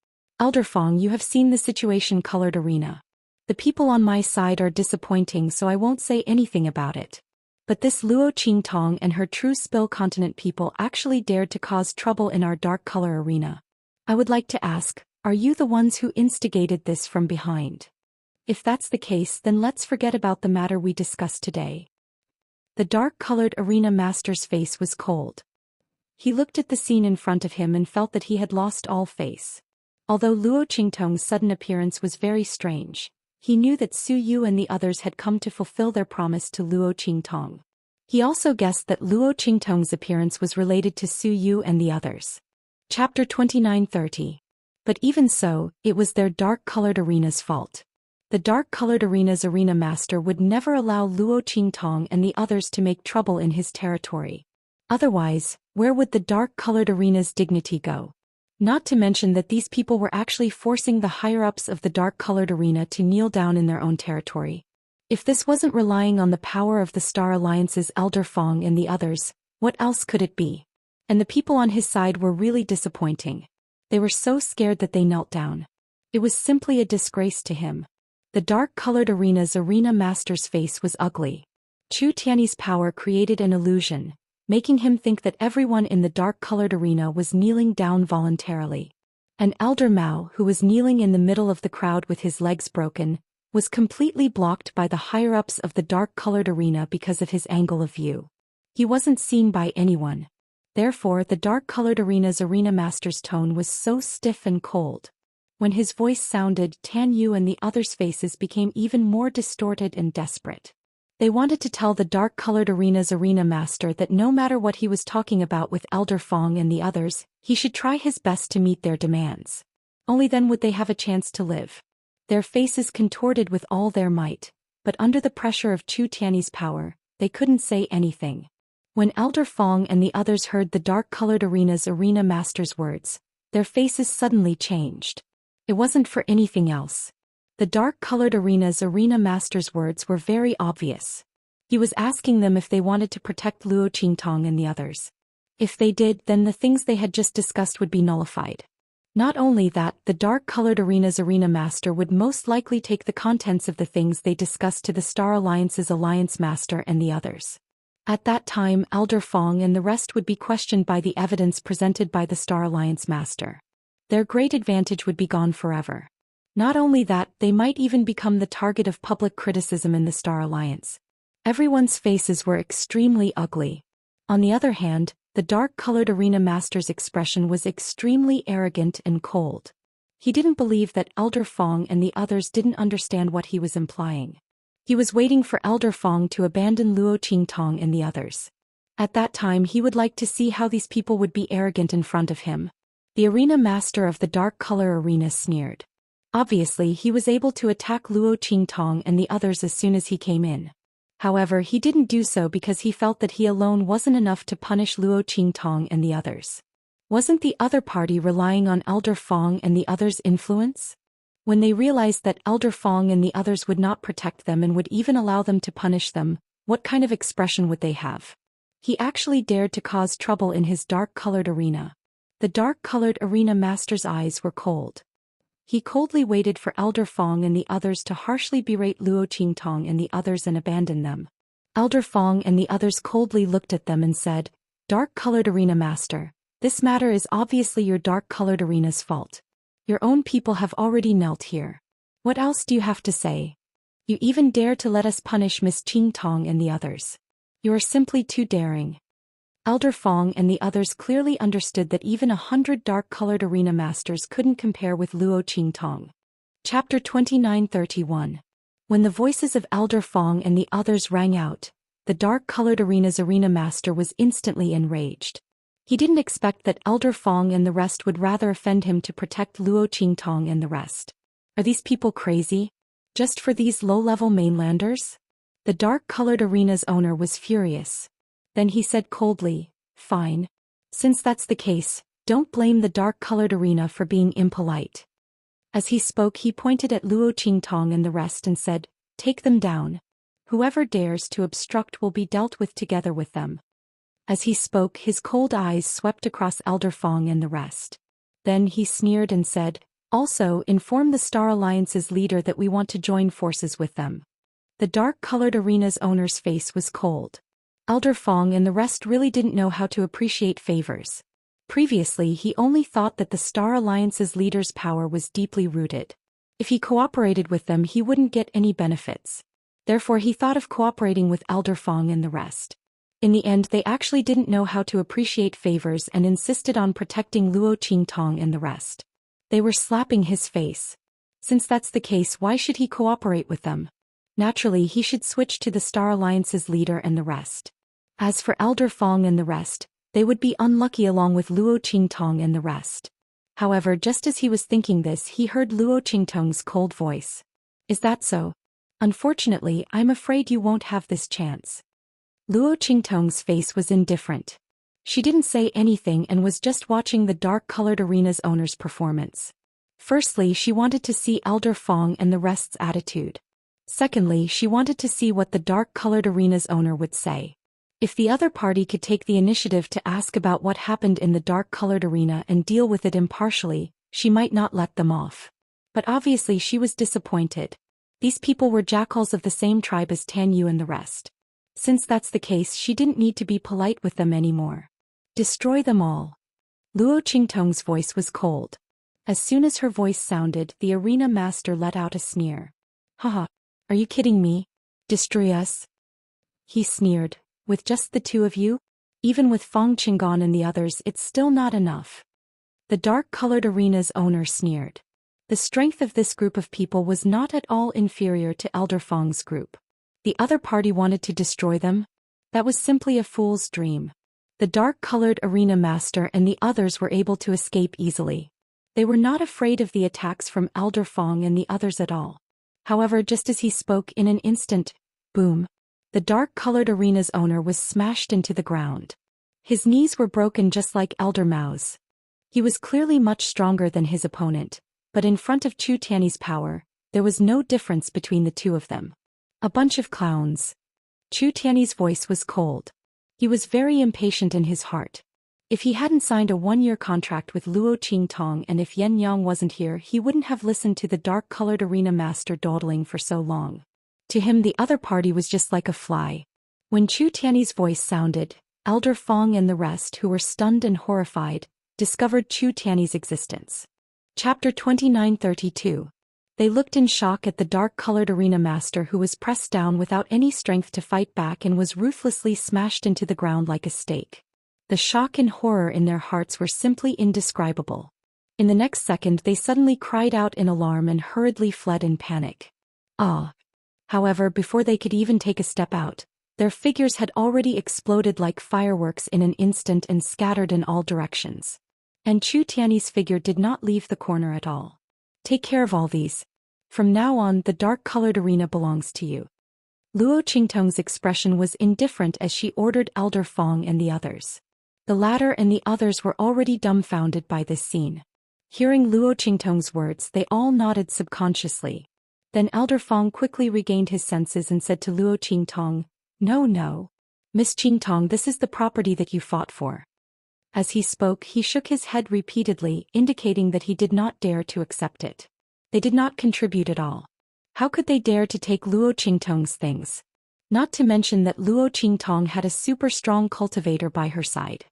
Elder Fong, you have seen the situation-colored arena. The people on my side are disappointing, so I won't say anything about it. But this Luo Qingtong and her True Spill Continent people actually dared to cause trouble in our dark color arena. I would like to ask, are you the ones who instigated this from behind? If that's the case, then let's forget about the matter we discussed today. The dark-colored arena master's face was cold. He looked at the scene in front of him and felt that he had lost all face. Although Luo Qingtong's sudden appearance was very strange, he knew that Su Yu and the others had come to fulfill their promise to Luo Qingtong. He also guessed that Luo Qingtong's appearance was related to Su Yu and the others. Chapter 29:30. But even so, it was their dark-colored arena's fault. The dark-colored arena's arena master would never allow Luo Qingtong and the others to make trouble in his territory. Otherwise, where would the dark-colored arena's dignity go? Not to mention that these people were actually forcing the higher-ups of the dark-colored arena to kneel down in their own territory. If this wasn't relying on the power of the Star Alliance's Elder Fong and the others, what else could it be? And the people on his side were really disappointing. They were so scared that they knelt down. It was simply a disgrace to him. The dark-colored arena's arena master's face was ugly. Chu Tiany's power created an illusion, making him think that everyone in the dark-colored arena was kneeling down voluntarily. An Elder Mao, who was kneeling in the middle of the crowd with his legs broken, was completely blocked by the higher-ups of the dark-colored arena because of his angle of view. He wasn't seen by anyone. Therefore, the dark-colored arena's arena master's tone was so stiff and cold. When his voice sounded, Tan Yu and the others' faces became even more distorted and desperate. They wanted to tell the dark-colored arena's arena master that no matter what he was talking about with Elder Fong and the others, he should try his best to meet their demands. Only then would they have a chance to live. Their faces contorted with all their might, but under the pressure of Chu Tiany's power, they couldn't say anything. When Elder Fong and the others heard the dark-colored arena's arena master's words, their faces suddenly changed. It wasn't for anything else. The dark-colored arena's arena master's words were very obvious. He was asking them if they wanted to protect Luo Qingtong and the others. If they did, then the things they had just discussed would be nullified. Not only that, the dark-colored arena's arena master would most likely take the contents of the things they discussed to the Star Alliance's alliance master and the others. At that time, Elder Fong and the rest would be questioned by the evidence presented by the Star Alliance master. Their great advantage would be gone forever. Not only that, they might even become the target of public criticism in the Star Alliance. Everyone's faces were extremely ugly. On the other hand, the dark-colored arena master's expression was extremely arrogant and cold. He didn't believe that Elder Fong and the others didn't understand what he was implying. He was waiting for Elder Fong to abandon Luo Qingtong and the others. At that time he would like to see how these people would be arrogant in front of him. The arena master of the dark-color arena sneered. Obviously he was able to attack Luo Qingtong and the others as soon as he came in. However, he didn't do so because he felt that he alone wasn't enough to punish Luo Qingtong and the others. Wasn't the other party relying on Elder Fong and the others' influence? When they realized that Elder Fong and the others would not protect them and would even allow them to punish them, what kind of expression would they have? He actually dared to cause trouble in his dark-colored arena. The dark-colored arena master's eyes were cold. He coldly waited for Elder Fong and the others to harshly berate Luo Qingtong and the others and abandon them. Elder Fong and the others coldly looked at them and said, "Dark-colored arena master, this matter is obviously your dark-colored arena's fault. Your own people have already knelt here. What else do you have to say? You even dare to let us punish Miss Qingtong and the others. You are simply too daring." Elder Fong and the others clearly understood that even 100 dark-colored arena masters couldn't compare with Luo Qingtong. Chapter 29:31. When the voices of Elder Fong and the others rang out, the dark-colored arena's arena master was instantly enraged. He didn't expect that Elder Fong and the rest would rather offend him to protect Luo Qingtong and the rest. Are these people crazy? Just for these low-level mainlanders? The dark-colored arena's owner was furious. Then he said coldly, "Fine. Since that's the case, don't blame the dark-colored arena for being impolite." As he spoke he pointed at Luo Qingtong and the rest and said, "Take them down. Whoever dares to obstruct will be dealt with together with them." As he spoke his cold eyes swept across Elder Fong and the rest. Then he sneered and said, "Also inform the Star Alliance's leader that we want to join forces with them." The dark-colored arena's owner's face was cold. Elder Fong and the rest really didn't know how to appreciate favors. Previously he only thought that the Star Alliance's leader's power was deeply rooted. If he cooperated with them he wouldn't get any benefits. Therefore he thought of cooperating with Elder Fong and the rest. In the end they actually didn't know how to appreciate favors and insisted on protecting Luo Qingtong and the rest. They were slapping his face. Since that's the case, why should he cooperate with them? Naturally he should switch to the Star Alliance's leader and the rest. As for Elder Fong and the rest, they would be unlucky along with Luo Qingtong and the rest. However, just as he was thinking this he heard Luo Qingtong's cold voice. "Is that so? Unfortunately, I'm afraid you won't have this chance." Luo Qingtong's face was indifferent. She didn't say anything and was just watching the dark-colored arena's owner's performance. Firstly, she wanted to see Elder Fong and the rest's attitude. Secondly, she wanted to see what the dark-colored arena's owner would say. If the other party could take the initiative to ask about what happened in the dark-colored arena and deal with it impartially, she might not let them off. But obviously she was disappointed. These people were jackals of the same tribe as Tan Yu and the rest. Since that's the case she didn't need to be polite with them anymore. Destroy them all. Luo Qingtong's voice was cold. As soon as her voice sounded, the arena master let out a sneer. "Haha, are you kidding me? Destroy us?" He sneered. "With just the two of you? Even with Fong Qinggan and the others it's still not enough." The dark-colored arena's owner sneered. The strength of this group of people was not at all inferior to Elder Fong's group. The other party wanted to destroy them? That was simply a fool's dream. The dark-colored arena master and the others were able to escape easily. They were not afraid of the attacks from Elder Fong and the others at all. However, just as he spoke, in an instant, boom, the dark-colored arena's owner was smashed into the ground. His knees were broken just like Elder Mao's. He was clearly much stronger than his opponent, but in front of Chu Tiany's power, there was no difference between the two of them. A bunch of clowns. Chu Tiany's voice was cold. He was very impatient in his heart. If he hadn't signed a 1-year contract with Luo Qingtong and if Yen Yang wasn't here, he wouldn't have listened to the dark-colored arena master dawdling for so long. To him, the other party was just like a fly. When Chu Tiany's voice sounded, Elder Fong and the rest, who were stunned and horrified, discovered Chu Tiany's existence. Chapter 2932. They looked in shock at the dark-colored arena master, who was pressed down without any strength to fight back and was ruthlessly smashed into the ground like a steak. The shock and horror in their hearts were simply indescribable. In the next second, they suddenly cried out in alarm and hurriedly fled in panic. However, before they could even take a step out, their figures had already exploded like fireworks in an instant and scattered in all directions. And Chu Tiany's figure did not leave the corner at all. Take care of all these. From now on, the dark-colored arena belongs to you. Luo Qingtong's expression was indifferent as she ordered Elder Fong and the others. The latter and the others were already dumbfounded by this scene. Hearing Luo Qingtong's words, they all nodded subconsciously. Then Elder Fong quickly regained his senses and said to Luo Qingtong, No. Miss Qingtong, this is the property that you fought for. As he spoke, he shook his head repeatedly, indicating that he did not dare to accept it. They did not contribute at all. How could they dare to take Luo Qingtong's things? Not to mention that Luo Qingtong had a super strong cultivator by her side.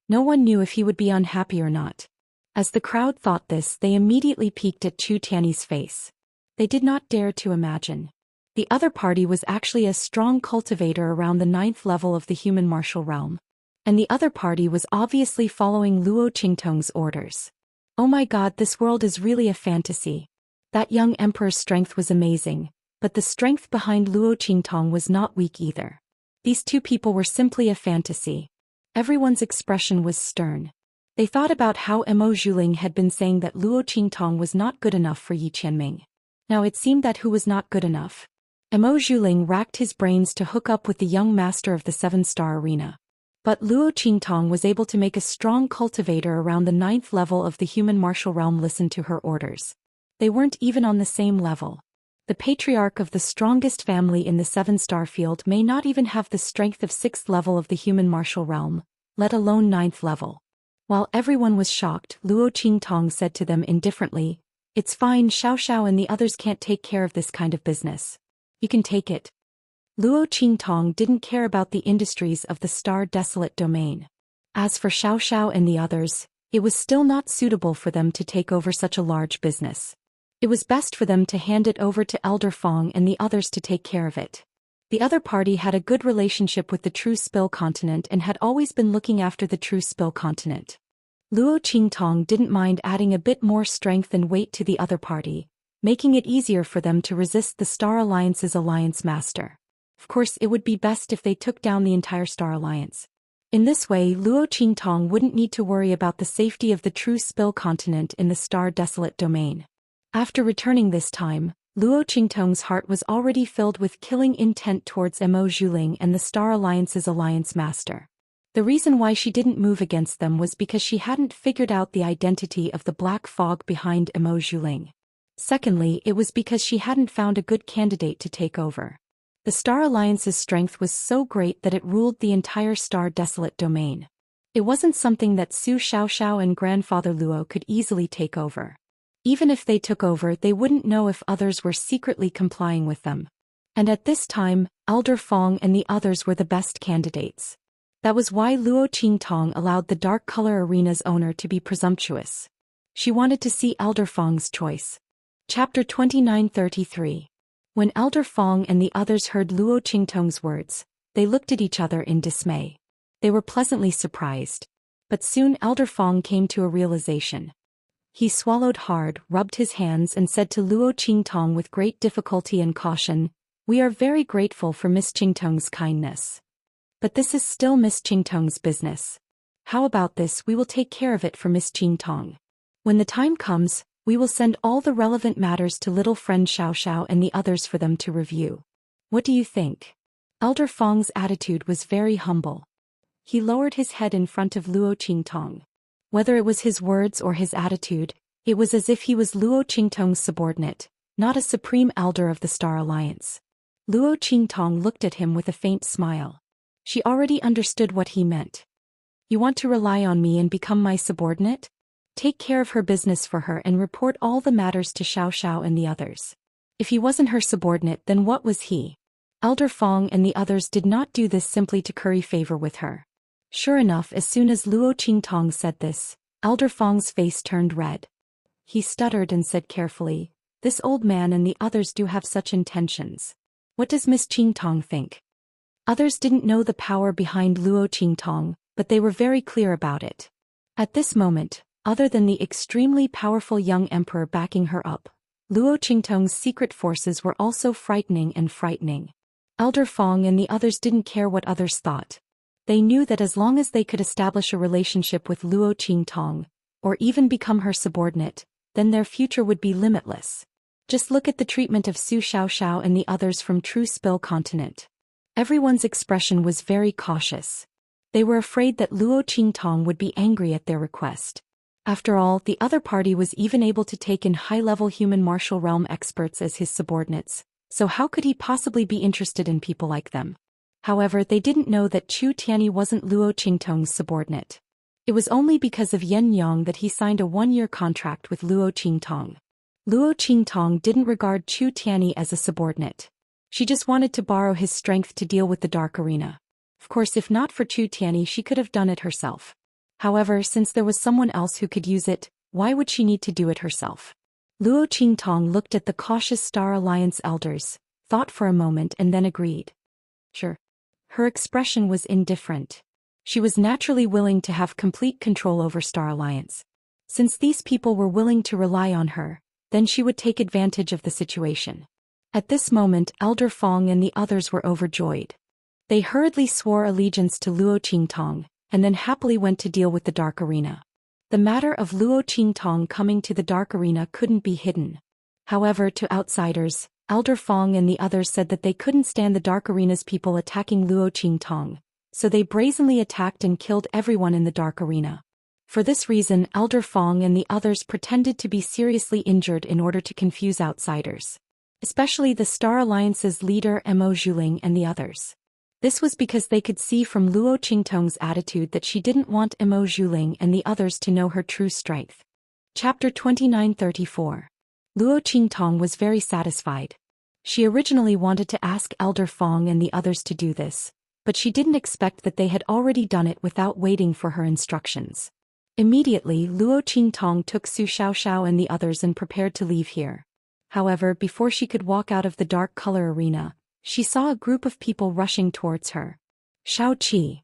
No one knew if he would be unhappy or not. As the crowd thought this, they immediately peeked at Chu Tiany's face. They did not dare to imagine. The other party was actually a strong cultivator around the 9th level of the human martial realm. And the other party was obviously following Luo Qingtong's orders. Oh my god, this world is really a fantasy. That young emperor's strength was amazing, but the strength behind Luo Qingtong was not weak either. These two people were simply a fantasy. Everyone's expression was stern. They thought about how Mo Zhuling had been saying that Luo Qingtong was not good enough for Yi Qianming. Now it seemed that who was not good enough? Mo Zhuling racked his brains to hook up with the young master of the 7-star arena. But Luo Qingtong was able to make a strong cultivator around the 9th level of the human martial realm listen to her orders. They weren't even on the same level. The patriarch of the strongest family in the 7-star field may not even have the strength of 6th level of the human martial realm, let alone 9th level. While everyone was shocked, Luo Qingtong said to them indifferently, It's fine, Xiao and the others can't take care of this kind of business. You can take it. Luo Qingtong didn't care about the industries of the Star Desolate domain. As for Xiao and the others, it was still not suitable for them to take over such a large business. It was best for them to hand it over to Elder Fong and the others to take care of it. The other party had a good relationship with the True Spill Continent and had always been looking after the True Spill Continent. Luo Qingtong didn't mind adding a bit more strength and weight to the other party, making it easier for them to resist the Star Alliance's Alliance Master. Of course, it would be best if they took down the entire Star Alliance. In this way, Luo Qingtong wouldn't need to worry about the safety of the True Spill Continent in the Star Desolate domain. After returning this time, Luo Qingtong's heart was already filled with killing intent towards Mo Zhuling and the Star Alliance's Alliance Master. The reason why she didn't move against them was because she hadn't figured out the identity of the black fog behind Mo Zhuling. Secondly, it was because she hadn't found a good candidate to take over. The Star Alliance's strength was so great that it ruled the entire Star Desolate domain. It wasn't something that Su Xiao and Grandfather Luo could easily take over. Even if they took over, they wouldn't know if others were secretly complying with them. And at this time, Elder Fong and the others were the best candidates. That was why Luo Qingtong allowed the Dark Color Arena's owner to be presumptuous. She wanted to see Elder Fong's choice. Chapter 2933. When Elder Fong and the others heard Luo Qingtong's words, they looked at each other in dismay. They were pleasantly surprised. But soon Elder Fong came to a realization. He swallowed hard, rubbed his hands and said to Luo Qingtong with great difficulty and caution, We are very grateful for Miss Qingtong's kindness. But this is still Miss Qingtong's business. How about this? We will take care of it for Miss Qingtong. When the time comes, we will send all the relevant matters to little friend Xiao and the others for them to review. What do you think? Elder Feng's attitude was very humble. He lowered his head in front of Luo Qingtong. Whether it was his words or his attitude, it was as if he was Luo Qingtong's subordinate, not a supreme elder of the Star Alliance. Luo Qingtong looked at him with a faint smile. She already understood what he meant. You want to rely on me and become my subordinate? Take care of her business for her and report all the matters to Xiao and the others. If he wasn't her subordinate, then what was he? Elder Feng and the others did not do this simply to curry favor with her. Sure enough, as soon as Luo Qingtong said this, Elder Feng's face turned red. He stuttered and said carefully, "This old man and the others do have such intentions. What does Miss Qingtong think?" Others didn't know the power behind Luo Qingtong, but they were very clear about it. At this moment, other than the extremely powerful young emperor backing her up, Luo Qingtong's secret forces were also frightening. Elder Feng and the others didn't care what others thought. They knew that as long as they could establish a relationship with Luo Qingtong, or even become her subordinate, then their future would be limitless. Just look at the treatment of Su Xiao and the others from True Spill Continent. Everyone's expression was very cautious. They were afraid that Luo Qingtong would be angry at their request. After all, the other party was even able to take in high-level human martial realm experts as his subordinates, so how could he possibly be interested in people like them? However, they didn't know that Chu Tianyi wasn't Luo Qingtong's subordinate. It was only because of Yen Yang that he signed a one-year contract with Luo Qingtong. Luo Qingtong didn't regard Chu Tianyi as a subordinate. She just wanted to borrow his strength to deal with the Dark Arena. Of course, if not for Chu Tianyi, she could have done it herself. However, since there was someone else who could use it, why would she need to do it herself? Luo Qingtong looked at the cautious Star Alliance elders, thought for a moment and then agreed. Sure. Her expression was indifferent. She was naturally willing to have complete control over Star Alliance. Since these people were willing to rely on her, then she would take advantage of the situation. At this moment, Elder Feng and the others were overjoyed. They hurriedly swore allegiance to Luo Qingtong, and then happily went to deal with the Dark Arena. The matter of Luo Qingtong coming to the Dark Arena couldn't be hidden. However, to outsiders, Elder Feng and the others said that they couldn't stand the Dark Arena's people attacking Luo Qingtong, so they brazenly attacked and killed everyone in the Dark Arena. For this reason, Elder Feng and the others pretended to be seriously injured in order to confuse outsiders, especially the Star Alliance's leader Mo Zhuling and the others. This was because they could see from Luo Qingtong's attitude that she didn't want Mo Zhuling and the others to know her true strength. Chapter 2934. Luo Qingtong was very satisfied. She originally wanted to ask Elder Feng and the others to do this, but she didn't expect that they had already done it without waiting for her instructions. Immediately, Luo Qingtong took Su Xiao and the others and prepared to leave here. However, before she could walk out of the dark color arena, she saw a group of people rushing towards her. Shao Qi.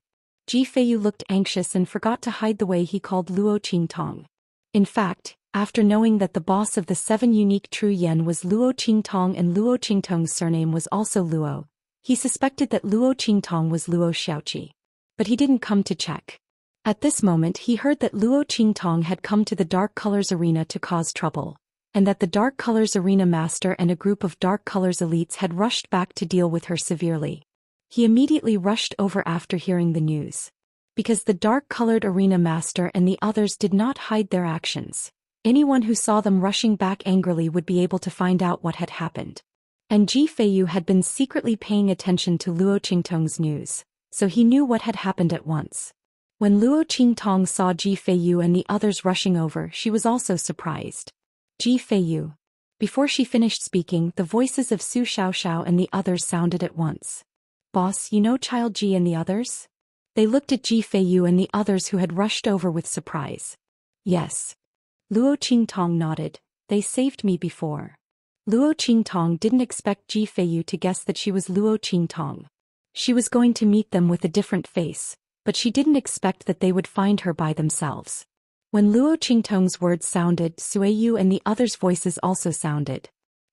Ji Feiyu looked anxious and forgot to hide the way he called Luo Qingtong. In fact, after knowing that the boss of the 7 unique True Yen was Luo Qingtong and Luo Qingtong's surname was also Luo, he suspected that Luo Qingtong was Luo Xiaoqi. But he didn't come to check. At this moment he heard that Luo Qingtong had come to the Dark Colors Arena to cause trouble, and that the Dark Colors Arena Master and a group of Dark Colors elites had rushed back to deal with her severely. He immediately rushed over after hearing the news. Because the Dark Colored Arena Master and the others did not hide their actions, anyone who saw them rushing back angrily would be able to find out what had happened. And Ji Feiyu had been secretly paying attention to Luo Qingtong's news, so he knew what had happened at once. When Luo Qingtong saw Ji Feiyu and the others rushing over, she was also surprised. Ji Feiyu. Before she finished speaking, the voices of Su Xiao and the others sounded at once. Boss, you know Child Ji and the others? They looked at Ji Feiyu and the others who had rushed over with surprise. Yes. Luo Qingtong nodded. They saved me before. Luo Qingtong didn't expect Ji Feiyu to guess that she was Luo Qingtong. She was going to meet them with a different face, but she didn't expect that they would find her by themselves. When Luo Qingtong's words sounded, Suiyu and the others' voices also sounded.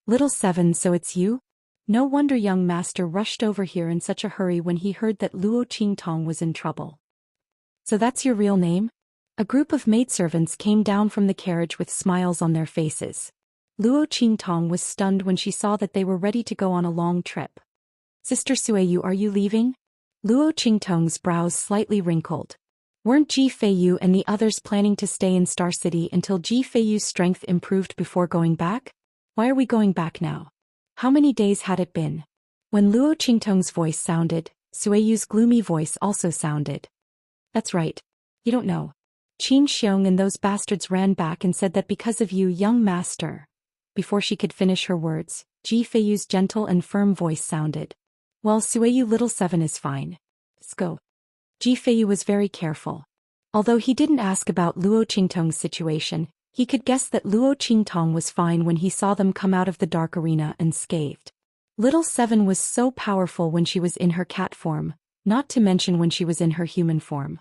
Little 7, so it's you? No wonder young master rushed over here in such a hurry when he heard that Luo Qingtong was in trouble. So that's your real name? A group of maidservants came down from the carriage with smiles on their faces. Luo Qingtong was stunned when she saw that they were ready to go on a long trip. Sister Sueyu, are you leaving? Luo Qingtong's brows slightly wrinkled. Weren't Ji Feiyu and the others planning to stay in Star City until Ji Feiyu's strength improved before going back? Why are we going back now? How many days had it been? When Luo Qingtong's voice sounded, Sueyu's gloomy voice also sounded. That's right. You don't know. Qin Xiong and those bastards ran back and said that because of you, young master. Before she could finish her words, Ji Feiyu's gentle and firm voice sounded. Well, Sueyu little 7 is fine. Let's go. Ji Feiyu was very careful. Although he didn't ask about Luo Qingtong's situation, he could guess that Luo Qingtong was fine when he saw them come out of the dark arena unscathed. Little 7 was so powerful when she was in her cat form, not to mention when she was in her human form.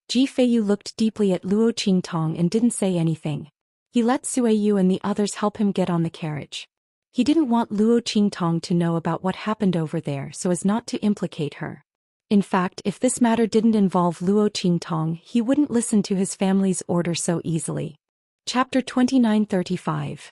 Ji Feiyu looked deeply at Luo Qingtong and didn't say anything. He let Sueyu and the others help him get on the carriage. He didn't want Luo Qingtong to know about what happened over there so as not to implicate her. In fact, if this matter didn't involve Luo Qingtong, he wouldn't listen to his family's order so easily. Chapter 29:35.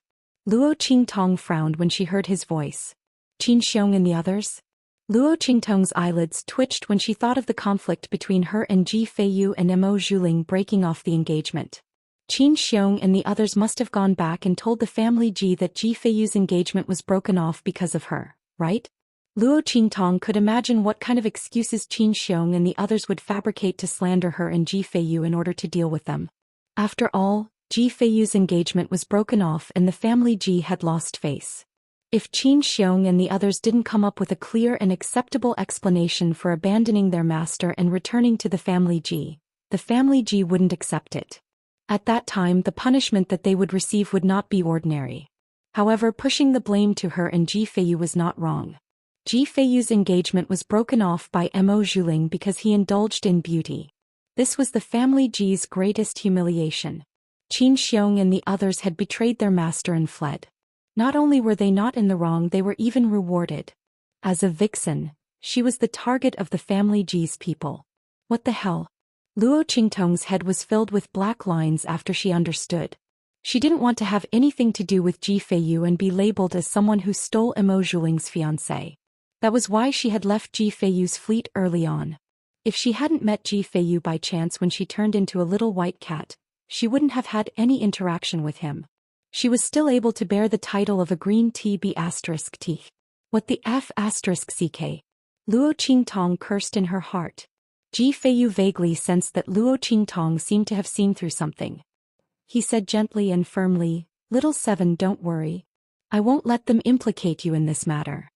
Luo Qingtong frowned when she heard his voice. Qin Xiong and the others? Luo Qingtong's eyelids twitched when she thought of the conflict between her and Ji Feiyu and Mo Zhuling breaking off the engagement. Qin Xiong and the others must have gone back and told the family Ji that Ji Feiyu's engagement was broken off because of her, right? Luo Qingtong could imagine what kind of excuses Qin Xiong and the others would fabricate to slander her and Ji Feiyu in order to deal with them. After all, Ji Feiyu's engagement was broken off and the family Ji had lost face. If Qin Xiong and the others didn't come up with a clear and acceptable explanation for abandoning their master and returning to the family Ji wouldn't accept it. At that time, the punishment that they would receive would not be ordinary. However, pushing the blame to her and Ji Feiyu was not wrong. Ji Feiyu's engagement was broken off by Mo Zhuling because he indulged in beauty. This was the family Ji's greatest humiliation. Qin Xiong and the others had betrayed their master and fled. Not only were they not in the wrong, they were even rewarded. As a vixen, she was the target of the family Ji's people. What the hell? Luo Qingtong's head was filled with black lines after she understood. She didn't want to have anything to do with Ji Feiyu and be labeled as someone who stole Mo Zhuling's fiancé. That was why she had left Ji Feiyu's fleet early on. If she hadn't met Ji Feiyu by chance when she turned into a little white cat, she wouldn't have had any interaction with him. She was still able to bear the title of a green TB*T. What the F***CK? Luo Qingtong cursed in her heart. Ji Feiyu vaguely sensed that Luo Qingtong seemed to have seen through something. He said gently and firmly, "Little 7, don't worry. I won't let them implicate you in this matter."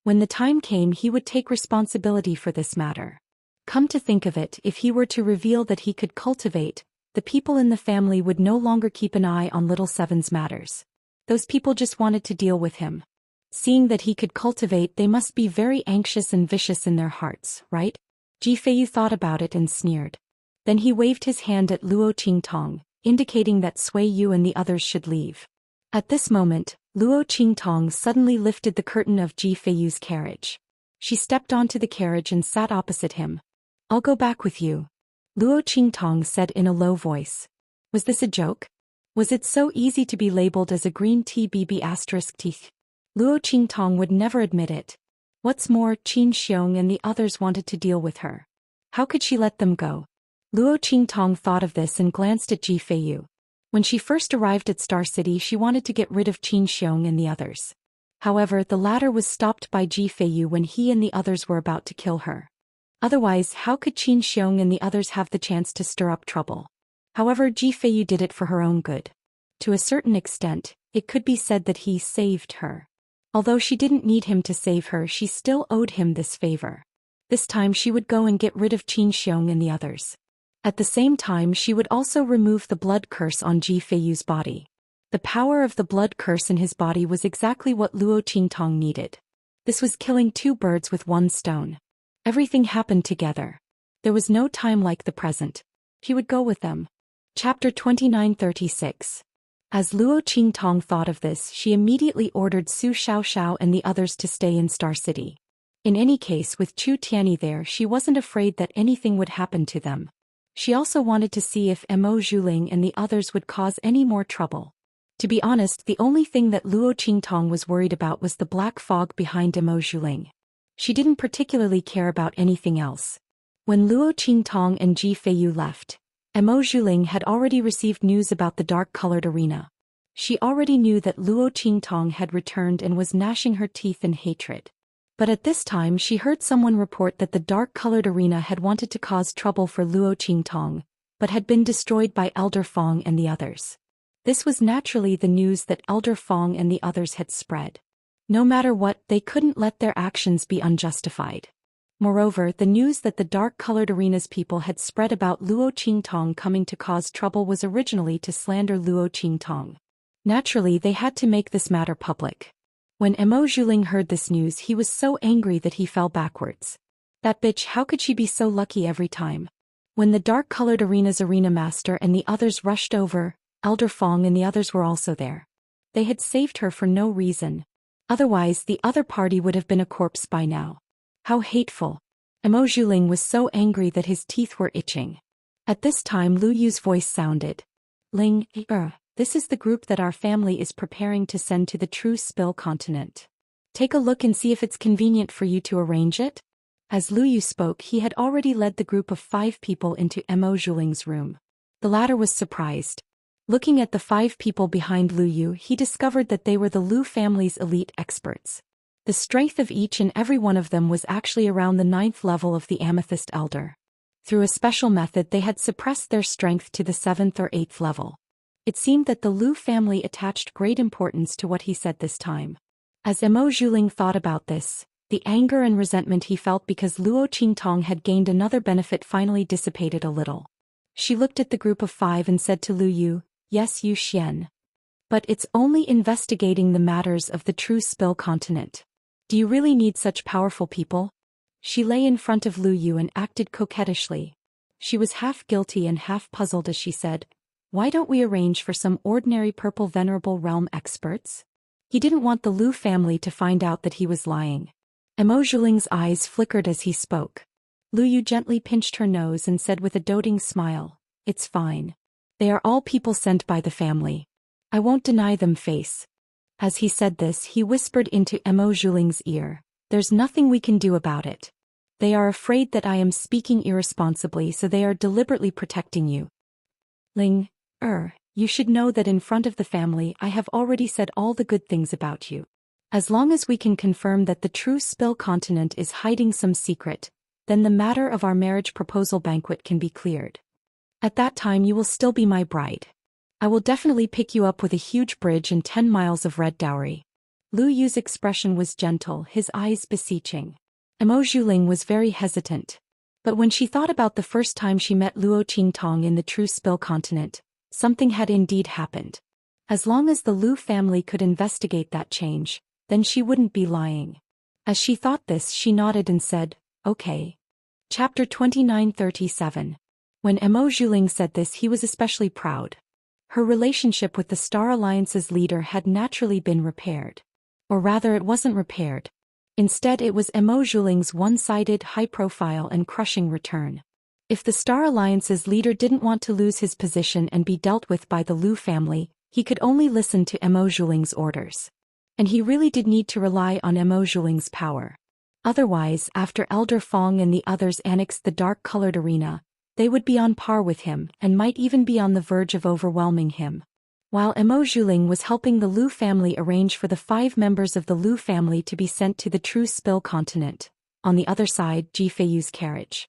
When the time came, he would take responsibility for this matter. Come to think of it, if he were to reveal that he could cultivate, the people in the family would no longer keep an eye on little 7's matters. Those people just wanted to deal with him. Seeing that he could cultivate, they must be very anxious and vicious in their hearts, right? Ji Feiyu thought about it and sneered. Then he waved his hand at Luo Qingtong, indicating that Sui Yu and the others should leave. At this moment, Luo Qingtong suddenly lifted the curtain of Ji Feiyu's carriage. She stepped onto the carriage and sat opposite him. "I'll go back with you," Luo Qingtong said in a low voice. Was this a joke? Was it so easy to be labeled as a green TBB*T? Luo Qingtong would never admit it. What's more, Qin Xiong and the others wanted to deal with her. How could she let them go? Luo Qingtong thought of this and glanced at Ji Feiyu. When she first arrived at Star City, she wanted to get rid of Qin Xiong and the others. However, the latter was stopped by Ji Feiyu when he and the others were about to kill her. Otherwise, how could Qin Xiong and the others have the chance to stir up trouble? However, Ji Feiyu did it for her own good. To a certain extent, it could be said that he saved her. Although she didn't need him to save her, she still owed him this favor. This time she would go and get rid of Qin Xiong and the others. At the same time, she would also remove the blood curse on Ji Feiyu's body. The power of the blood curse in his body was exactly what Luo Qingtong needed. This was killing two birds with one stone. Everything happened together. There was no time like the present. He would go with them. Chapter 29:36. As Luo Qingtong thought of this, she immediately ordered Su Xiaoxiao and the others to stay in Star City. In any case, with Chu Tianyi there, she wasn't afraid that anything would happen to them. She also wanted to see if Mo Zhuling and the others would cause any more trouble. To be honest, the only thing that Luo Qingtong was worried about was the black fog behind Mo Zhuling. She didn't particularly care about anything else. When Luo Qingtong and Ji Feiyu left, Mo Zhuling had already received news about the dark-colored arena. She already knew that Luo Qingtong had returned and was gnashing her teeth in hatred. But at this time she heard someone report that the dark-colored arena had wanted to cause trouble for Luo Qingtong, but had been destroyed by Elder Fong and the others. This was naturally the news that Elder Fong and the others had spread. No matter what, they couldn't let their actions be unjustified. Moreover, the news that the dark-colored arena's people had spread about Luo Qingtong coming to cause trouble was originally to slander Luo Qingtong. Naturally, they had to make this matter public. When Mo Zhuling heard this news, he was so angry that he fell backwards. That bitch, how could she be so lucky every time? When the dark-colored arena's arena master and the others rushed over, Elder Fong and the others were also there. They had saved her for no reason. Otherwise, the other party would have been a corpse by now. How hateful. Mo Zhuling was so angry that his teeth were itching. At this time Lu Yu's voice sounded. Ling, this is the group that our family is preparing to send to the True Spill continent. Take a look and see if it's convenient for you to arrange it. As Lu Yu spoke, he had already led the group of 5 people into Mo Zhuling's room. The latter was surprised. Looking at the 5 people behind Lu Yu, he discovered that they were the Lu family's elite experts. The strength of each and every one of them was actually around the 9th level of the Amethyst Elder. Through a special method they had suppressed their strength to the 7th or 8th level. It seemed that the Lu family attached great importance to what he said this time. As Mo Zhuling thought about this, the anger and resentment he felt because Luo Qingtong had gained another benefit finally dissipated a little. She looked at the group of 5 and said to Lu Yu, "Yes, Zhou Xian. But it's only investigating the matters of the True Spill continent. Do you really need such powerful people?" She lay in front of Lu Yu and acted coquettishly. She was half guilty and half puzzled as she said, "Why don't we arrange for some ordinary purple venerable realm experts?" He didn't want the Lu family to find out that he was lying. Mo Zhuling's eyes flickered as he spoke. Lu Yu gently pinched her nose and said with a doting smile, "It's fine. They are all people sent by the family. I won't deny them face." As he said this, he whispered into Mo Zhuling's ear, "There's nothing we can do about it. They are afraid that I am speaking irresponsibly, so they are deliberately protecting you. Ling, you should know that in front of the family I have already said all the good things about you. As long as we can confirm that the True Spill continent is hiding some secret, then the matter of our marriage proposal banquet can be cleared. At that time you will still be my bride. I will definitely pick you up with a huge bridge and 10 miles of red dowry." Lu Yu's expression was gentle, his eyes beseeching. Mo Zhuling was very hesitant. But when she thought about the first time she met Luo Qingtong in the True Spill continent, something had indeed happened. As long as the Lu family could investigate that change, then she wouldn't be lying. As she thought this, she nodded and said, "Okay." Chapter 2937. When Mo Zhuling said this, he was especially proud. Her relationship with the Star Alliance's leader had naturally been repaired. Or rather, it wasn't repaired. Instead, it was Mo Zhuling's one-sided, high-profile and crushing return. If the Star Alliance's leader didn't want to lose his position and be dealt with by the Lu family, he could only listen to Mo Zhuling's orders. And he really did need to rely on Mo Zhuling's power. Otherwise, after Elder Fong and the others annexed the dark-colored arena, they would be on par with him and might even be on the verge of overwhelming him. While Mo Zhuling was helping the Lu family arrange for the 5 members of the Lu family to be sent to the True Spill continent, on the other side, Ji Feiyu's carriage.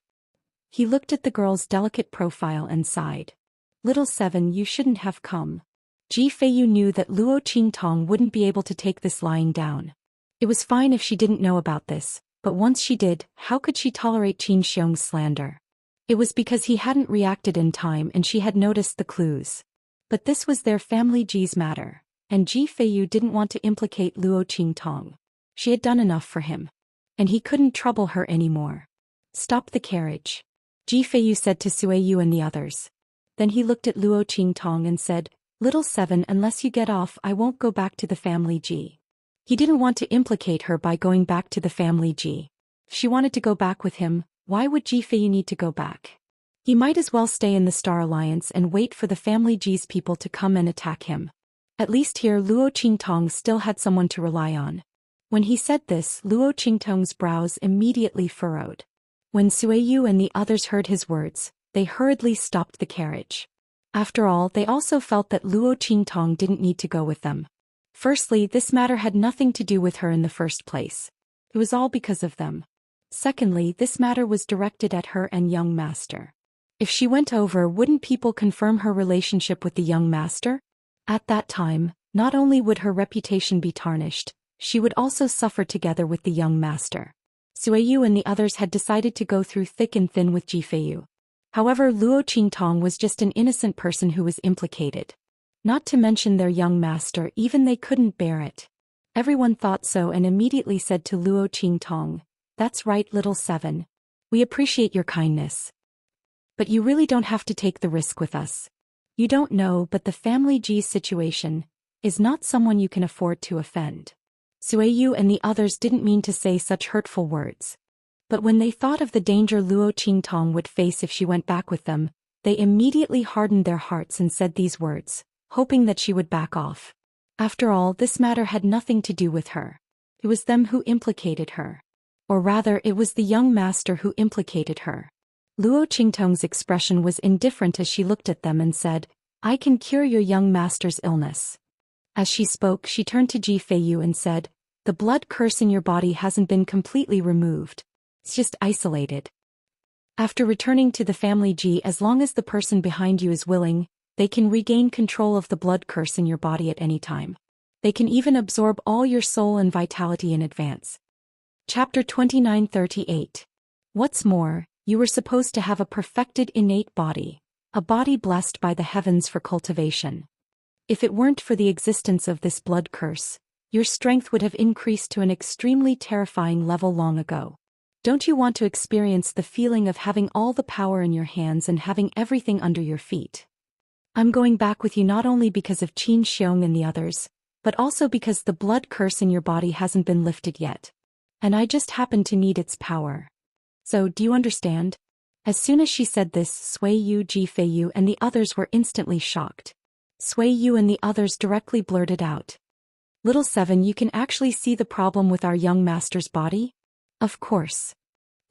He looked at the girl's delicate profile and sighed. "Little Seven, you shouldn't have come." Ji Feiyu knew that Luo Qingtong wouldn't be able to take this lying down. It was fine if she didn't know about this, but once she did, how could she tolerate Qin Xiong's slander? It was because he hadn't reacted in time and she had noticed the clues. But this was their family Ji's matter, and Ji Feiyu didn't want to implicate Luo Qingtong. She had done enough for him. And he couldn't trouble her anymore. "Stop the carriage," Ji Feiyu said to Sueyu and the others. Then he looked at Luo Qingtong and said, Little 7, unless you get off, I won't go back to the family G. He didn't want to implicate her by going back to the family G. If she wanted to go back with him, why would Ji Feiyu need to go back? He might as well stay in the Star Alliance and wait for the family G's people to come and attack him. At least here Luo Qingtong still had someone to rely on. When he said this, Luo Qingtong's brows immediately furrowed. When Suiyu and the others heard his words, they hurriedly stopped the carriage. After all, they also felt that Luo Qingtong didn't need to go with them. Firstly, this matter had nothing to do with her in the first place. It was all because of them. Secondly, this matter was directed at her and young master. If she went over, wouldn't people confirm her relationship with the young master? At that time, not only would her reputation be tarnished, she would also suffer together with the young master. Suiyu and the others had decided to go through thick and thin with Ji Feiyu. However, Luo Qingtong was just an innocent person who was implicated. Not to mention their young master, even they couldn't bear it. Everyone thought so and immediately said to Luo Qingtong, "That's right, little 7. We appreciate your kindness. But you really don't have to take the risk with us. You don't know, but the family G's situation is not someone you can afford to offend." Suiyu and the others didn't mean to say such hurtful words. But when they thought of the danger Luo Qingtong would face if she went back with them, they immediately hardened their hearts and said these words, hoping that she would back off. After all, this matter had nothing to do with her. It was them who implicated her. Or rather, it was the young master who implicated her. Luo Qingtong's expression was indifferent as she looked at them and said, "I can cure your young master's illness." As she spoke, she turned to Ji Feiyu and said, "The blood curse in your body hasn't been completely removed. It's just isolated. After returning to the family G, as long as the person behind you is willing, they can regain control of the blood curse in your body at any time. They can even absorb all your soul and vitality in advance." Chapter 29:38. What's more, you were supposed to have a perfected innate body, a body blessed by the heavens for cultivation. If it weren't for the existence of this blood curse, your strength would have increased to an extremely terrifying level long ago. Don't you want to experience the feeling of having all the power in your hands and having everything under your feet? I'm going back with you not only because of Qin Xiong and the others, but also because the blood curse in your body hasn't been lifted yet. And I just happen to need its power. So, do you understand? As soon as she said this, Suiyu, Ji Feiyu and the others were instantly shocked. Suiyu and the others directly blurted out, "Little 7, you can actually see the problem with our young master's body?" Of course.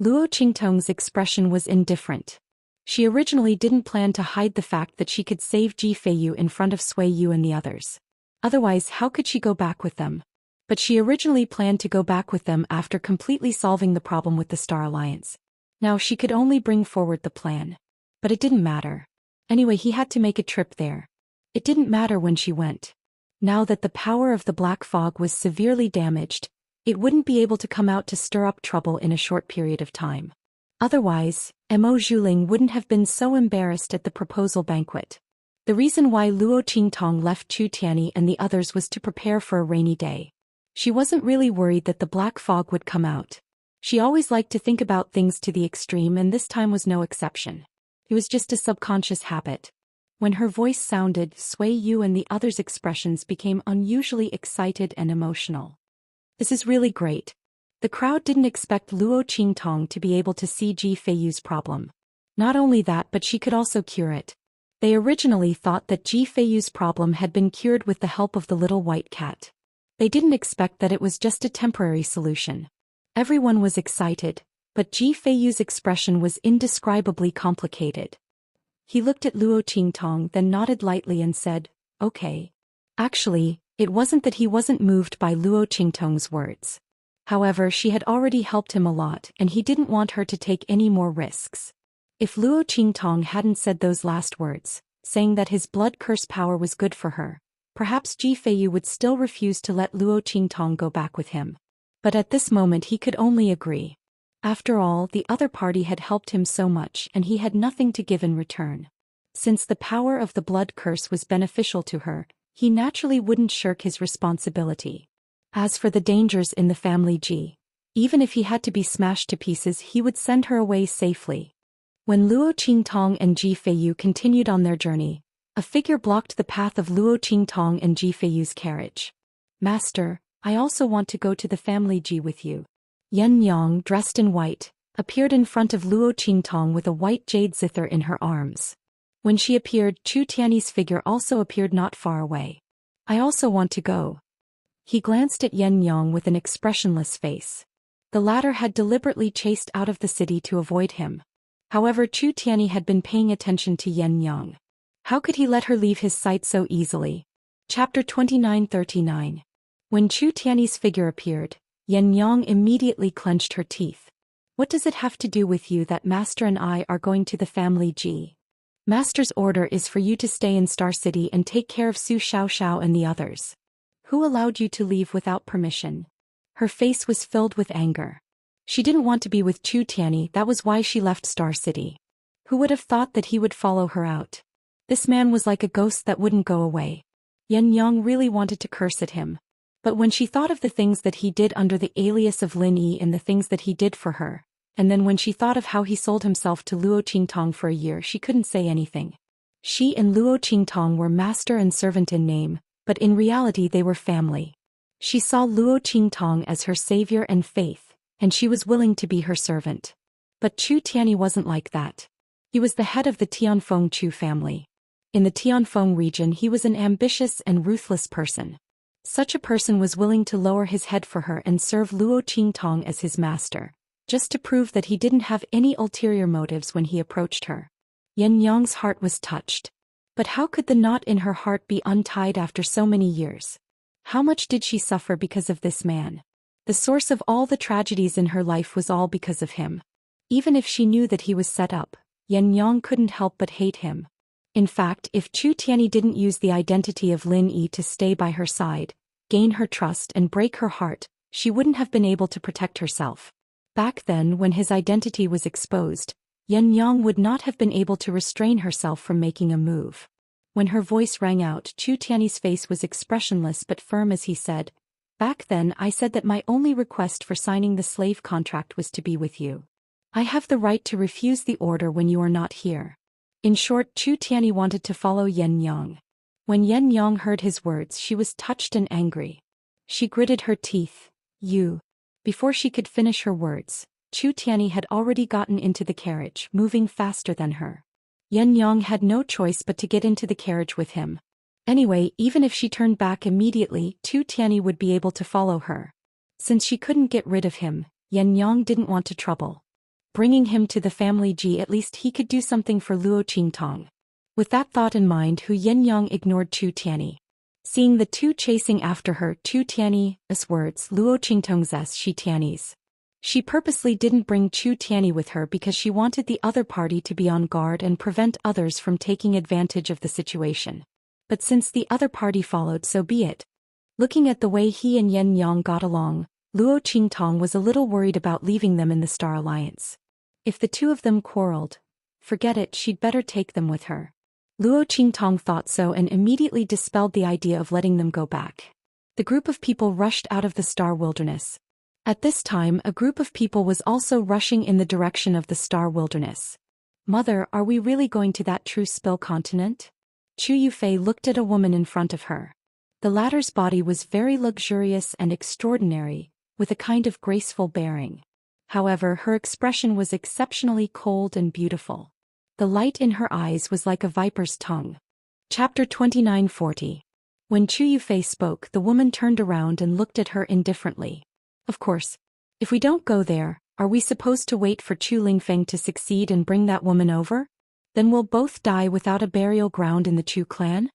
Luo Qingtong's expression was indifferent. She originally didn't plan to hide the fact that she could save Ji Feiyu in front of Suiyu and the others. Otherwise, how could she go back with them? But she originally planned to go back with them after completely solving the problem with the Star Alliance. Now she could only bring forward the plan. But it didn't matter. Anyway, he had to make a trip there. It didn't matter when she went. Now that the power of the black fog was severely damaged, it wouldn't be able to come out to stir up trouble in a short period of time. Otherwise, Mo Zhuling wouldn't have been so embarrassed at the proposal banquet. The reason why Luo Qingtong left Chu Tianyi and the others was to prepare for a rainy day. She wasn't really worried that the black fog would come out. She always liked to think about things to the extreme, and this time was no exception. It was just a subconscious habit. When her voice sounded, Suiyu and the others' expressions became unusually excited and emotional. This is really great. The crowd didn't expect Luo Qingtong to be able to see Ji Feiyu's problem. Not only that, but she could also cure it. They originally thought that Ji Feiyu's problem had been cured with the help of the little white cat. They didn't expect that it was just a temporary solution. Everyone was excited, but Ji Feiyu's expression was indescribably complicated. He looked at Luo Qingtong, then nodded lightly and said, "Okay." Actually, it wasn't that he wasn't moved by Luo Qingtong's words. However, she had already helped him a lot and he didn't want her to take any more risks. If Luo Qingtong hadn't said those last words, saying that his blood curse power was good for her, perhaps Ji Feiyu would still refuse to let Luo Qingtong go back with him. But at this moment he could only agree. After all, the other party had helped him so much and he had nothing to give in return. Since the power of the blood curse was beneficial to her, he naturally wouldn't shirk his responsibility. As for the dangers in the family Ji, even if he had to be smashed to pieces, he would send her away safely. When Luo Qingtong and Ji Feiyu continued on their journey, A figure blocked the path of Luo Qingtong and Ji Feiyu's carriage. Master, I also want to go to the family Ji with you. Yan Yang, dressed in white, appeared in front of Luo Qingtong with a white jade zither in her arms. When she appeared, Chu Tiany's figure also appeared not far away. I also want to go. He glanced at Yan Yang with an expressionless face. The latter had deliberately chased out of the city to avoid him. However, Chu Tiany had been paying attention to Yan Yang. How could he let her leave his sight so easily? Chapter 29:39. When Chu Tiany's figure appeared, Yan Yang immediately clenched her teeth. What does it have to do with you that Master and I are going to the family Ji? Master's order is for you to stay in Star City and take care of Su Xiaoxiao and the others. Who allowed you to leave without permission? Her face was filled with anger. She didn't want to be with Chu Tiany, that was why she left Star City. Who would have thought that he would follow her out? This man was like a ghost that wouldn't go away. Yan Yang really wanted to curse at him. But when she thought of the things that he did under the alias of Lin Yi and the things that he did for her, and then when she thought of how he sold himself to Luo Qingtong for a year, she couldn't say anything. She and Luo Qingtong were master and servant in name, but in reality they were family. She saw Luo Qingtong as her savior and faith, and she was willing to be her servant. But Chu Tiany wasn't like that. He was the head of the Tianfeng Chu family. In the Tianfeng region he was an ambitious and ruthless person. Such a person was willing to lower his head for her and serve Luo Qingtong as his master, just to prove that he didn't have any ulterior motives when he approached her. Yan Yang's heart was touched. But how could the knot in her heart be untied after so many years? How much did she suffer because of this man? The source of all the tragedies in her life was all because of him. Even if she knew that he was set up, Yan Yang couldn't help but hate him. In fact, if Chu Tiany didn't use the identity of Lin Yi to stay by her side, gain her trust and break her heart, she wouldn't have been able to protect herself. Back then, when his identity was exposed, Yan Yang would not have been able to restrain herself from making a move. When her voice rang out, Chu Tiany's face was expressionless but firm as he said, "Back then I said that my only request for signing the slave contract was to be with you. I have the right to refuse the order when you are not here." In short, Chu Tiany wanted to follow Yan Yang. When Yan Yang heard his words, she was touched and angry. She gritted her teeth. "You." Before she could finish her words, Chu Tiany had already gotten into the carriage, moving faster than her. Yan Yang had no choice but to get into the carriage with him. Anyway, even if she turned back immediately, Chu Tiany would be able to follow her. Since she couldn't get rid of him, Yan Yang didn't want to trouble. Bringing him to the family Ji, at least he could do something for Luo Qingtong. With that thought in mind, Yan Yang ignored Chu Tiany. Seeing the two chasing after her, Chu Tiany's words, Luo Qingtong's Shi Tiany's. She purposely didn't bring Chu Tiany with her because she wanted the other party to be on guard and prevent others from taking advantage of the situation. But since the other party followed, so be it. Looking at the way he and Yan Yang got along, Luo Qingtong was a little worried about leaving them in the Star Alliance. If the two of them quarreled, forget it, she'd better take them with her. Luo Qingtong thought so and immediately dispelled the idea of letting them go back. The group of people rushed out of the Star Wilderness. At this time, a group of people was also rushing in the direction of the Star Wilderness. "Mother, are we really going to that true spill continent?" Chu Yufei looked at a woman in front of her. The latter's body was very luxurious and extraordinary, with a kind of graceful bearing. However, her expression was exceptionally cold and beautiful. The light in her eyes was like a viper's tongue. Chapter 29:40. When Chu Yufei spoke, the woman turned around and looked at her indifferently. "Of course. If we don't go there, are we supposed to wait for Chu Lingfeng to succeed and bring that woman over? Then we'll both die without a burial ground in the Chu clan?"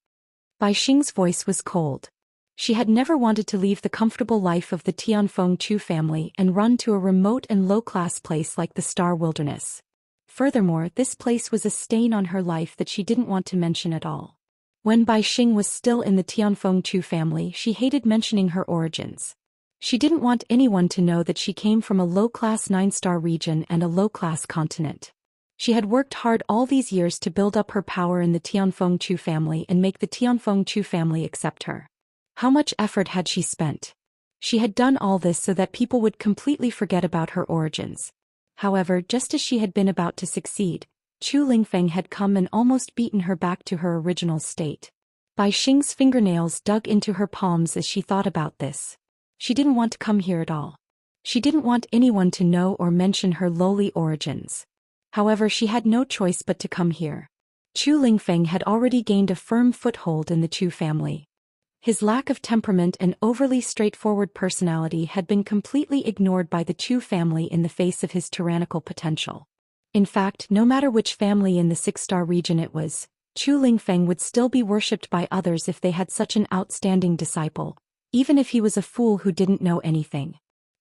Bai Xing's voice was cold. She had never wanted to leave the comfortable life of the Tianfeng Chu family and run to a remote and low-class place like the Star Wilderness. Furthermore, this place was a stain on her life that she didn't want to mention at all. When Bai Xing was still in the Tianfeng Chu family, she hated mentioning her origins. She didn't want anyone to know that she came from a low-class 9-star region and a low-class continent. She had worked hard all these years to build up her power in the Tianfeng Chu family and make the Tianfeng Chu family accept her. How much effort had she spent? She had done all this so that people would completely forget about her origins. However, just as she had been about to succeed, Chu Lingfeng had come and almost beaten her back to her original state. Bai Xing's fingernails dug into her palms as she thought about this. She didn't want to come here at all. She didn't want anyone to know or mention her lowly origins. However, she had no choice but to come here. Chu Lingfeng had already gained a firm foothold in the Chu family. His lack of temperament and overly straightforward personality had been completely ignored by the Chu family in the face of his tyrannical potential. In fact, no matter which family in the six-star region it was, Chu Lingfeng would still be worshipped by others if they had such an outstanding disciple, even if he was a fool who didn't know anything.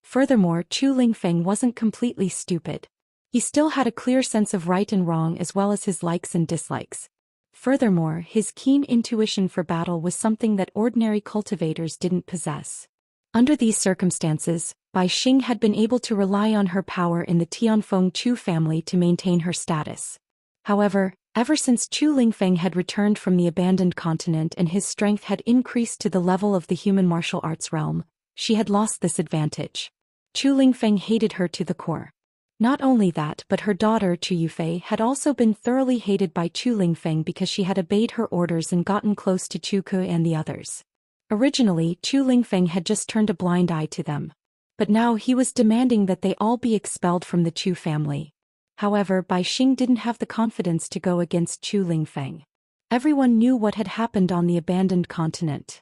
Furthermore, Chu Lingfeng wasn't completely stupid. He still had a clear sense of right and wrong as well as his likes and dislikes. Furthermore, his keen intuition for battle was something that ordinary cultivators didn't possess. Under these circumstances, Bai Xing had been able to rely on her power in the Tianfeng Chu family to maintain her status. However, ever since Chu Lingfeng had returned from the abandoned continent and his strength had increased to the level of the human martial arts realm, she had lost this advantage. Chu Lingfeng hated her to the core. Not only that, but her daughter Chu Yufei had also been thoroughly hated by Chu Lingfeng because she had obeyed her orders and gotten close to Chu Ke and the others. Originally, Chu Lingfeng had just turned a blind eye to them. But now he was demanding that they all be expelled from the Chu family. However, Bai Xing didn't have the confidence to go against Chu Lingfeng. Everyone knew what had happened on the abandoned continent.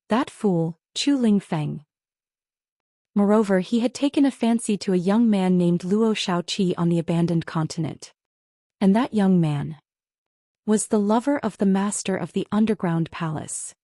That fool, Chu Lingfeng. Moreover, he had taken a fancy to a young man named Luo Shaoqi on the abandoned continent. And that young man was the lover of the master of the underground palace.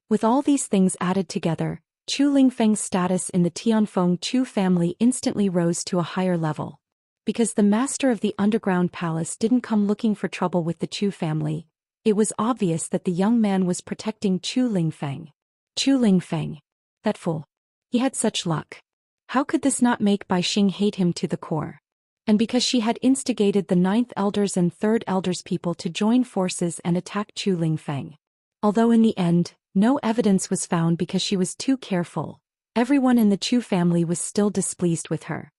With all these things added together, Chu Lingfeng's status in the Tianfeng Chu family instantly rose to a higher level. Because the master of the underground palace didn't come looking for trouble with the Chu family, it was obvious that the young man was protecting Chu Lingfeng. Chu Lingfeng. That fool. He had such luck. How could this not make Bai Xing hate him to the core? And because she had instigated the 9th elders and 3rd elders people to join forces and attack Chu Lingfeng. Although in the end, no evidence was found because she was too careful, everyone in the Chu family was still displeased with her.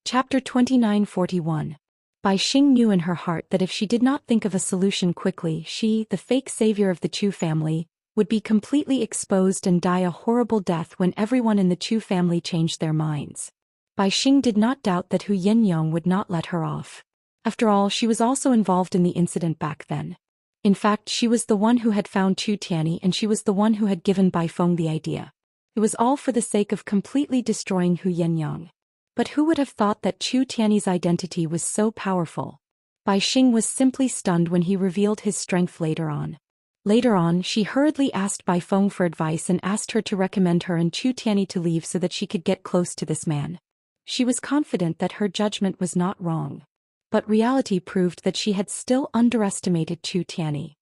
Chapter 2941. Bai Xing knew in her heart that if she did not think of a solution quickly, she, the fake savior of the Chu family, would be completely exposed and die a horrible death when everyone in the Chu family changed their minds. Bai Xing did not doubt that Hu Yenyang would not let her off. After all, she was also involved in the incident back then. In fact, she was the one who had found Chu Tianyi and she was the one who had given Bai Feng the idea. It was all for the sake of completely destroying Hu Yenyang. But who would have thought that Chu Tianyi's identity was so powerful? Bai Xing was simply stunned when he revealed his strength later on. Later on, she hurriedly asked Bai Feng for advice and asked her to recommend her and Chu Tianyi to leave so that she could get close to this man. She was confident that her judgment was not wrong. But reality proved that she had still underestimated Chu Tianyi.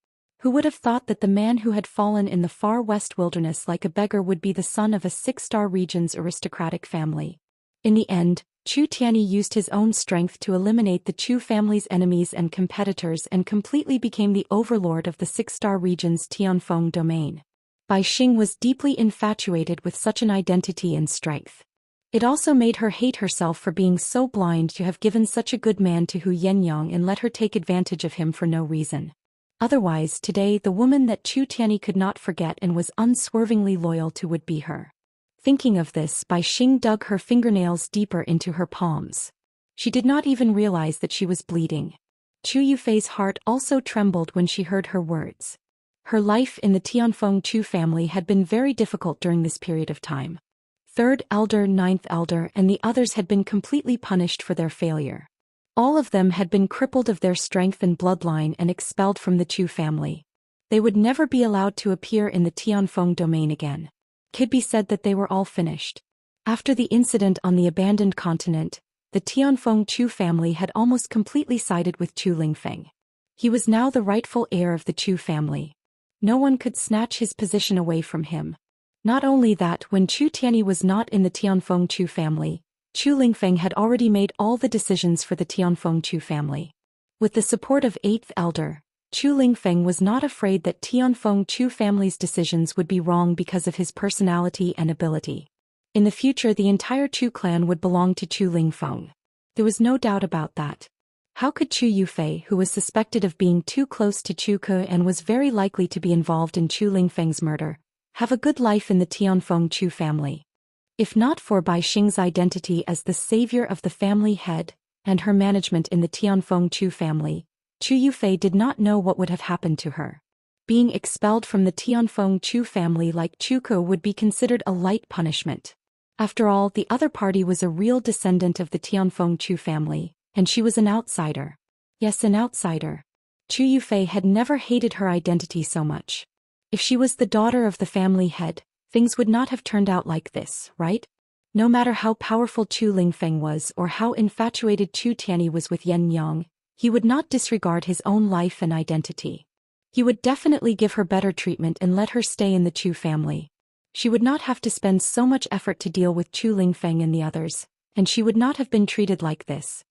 Who would have thought that the man who had fallen in the far west wilderness like a beggar would be the son of a 6-star region's aristocratic family? In the end, Chu Tianyi used his own strength to eliminate the Chu family's enemies and competitors and completely became the overlord of the 6-star region's Tianfeng domain. Bai Xing was deeply infatuated with such an identity and strength. It also made her hate herself for being so blind to have given such a good man to Hu Yenyang and let her take advantage of him for no reason. Otherwise, today the woman that Chu Tianyi could not forget and was unswervingly loyal to would be her. Thinking of this, Bai Xing dug her fingernails deeper into her palms. She did not even realize that she was bleeding. Chu Yufei's heart also trembled when she heard her words. Her life in the Tianfeng Chu family had been very difficult during this period of time. 3rd elder, 9th elder, and the others had been completely punished for their failure. All of them had been crippled of their strength and bloodline and expelled from the Chu family. They would never be allowed to appear in the Tianfeng domain again. Could be said that they were all finished. After the incident on the abandoned continent, the Tianfeng Chu family had almost completely sided with Chu Lingfeng. He was now the rightful heir of the Chu family. No one could snatch his position away from him. Not only that, when Chu Tianyi was not in the Tianfeng Chu family, Chu Lingfeng had already made all the decisions for the Tianfeng Chu family. With the support of 8th elder, Chu Lingfeng was not afraid that Tianfeng Chu family's decisions would be wrong because of his personality and ability. In the future, the entire Chu clan would belong to Chu Lingfeng. There was no doubt about that. How could Chu Yufei, who was suspected of being too close to Chu Ke and was very likely to be involved in Chu Lingfeng's murder, have a good life in the Tianfeng Chu family? If not for Bai Xing's identity as the savior of the family head, and her management in the Tianfeng Chu family, Chu Yufei did not know what would have happened to her. Being expelled from the Tianfeng Chu family like Chu Ke would be considered a light punishment. After all, the other party was a real descendant of the Tianfeng Chu family, and she was an outsider. Yes, an outsider. Chu Yufei had never hated her identity so much. If she was the daughter of the family head, things would not have turned out like this, right? No matter how powerful Chu Lingfeng was or how infatuated Chu Tianyi was with Yan Yang, he would not disregard his own life and identity. He would definitely give her better treatment and let her stay in the Chu family. She would not have to spend so much effort to deal with Chu Lingfeng and the others, and she would not have been treated like this.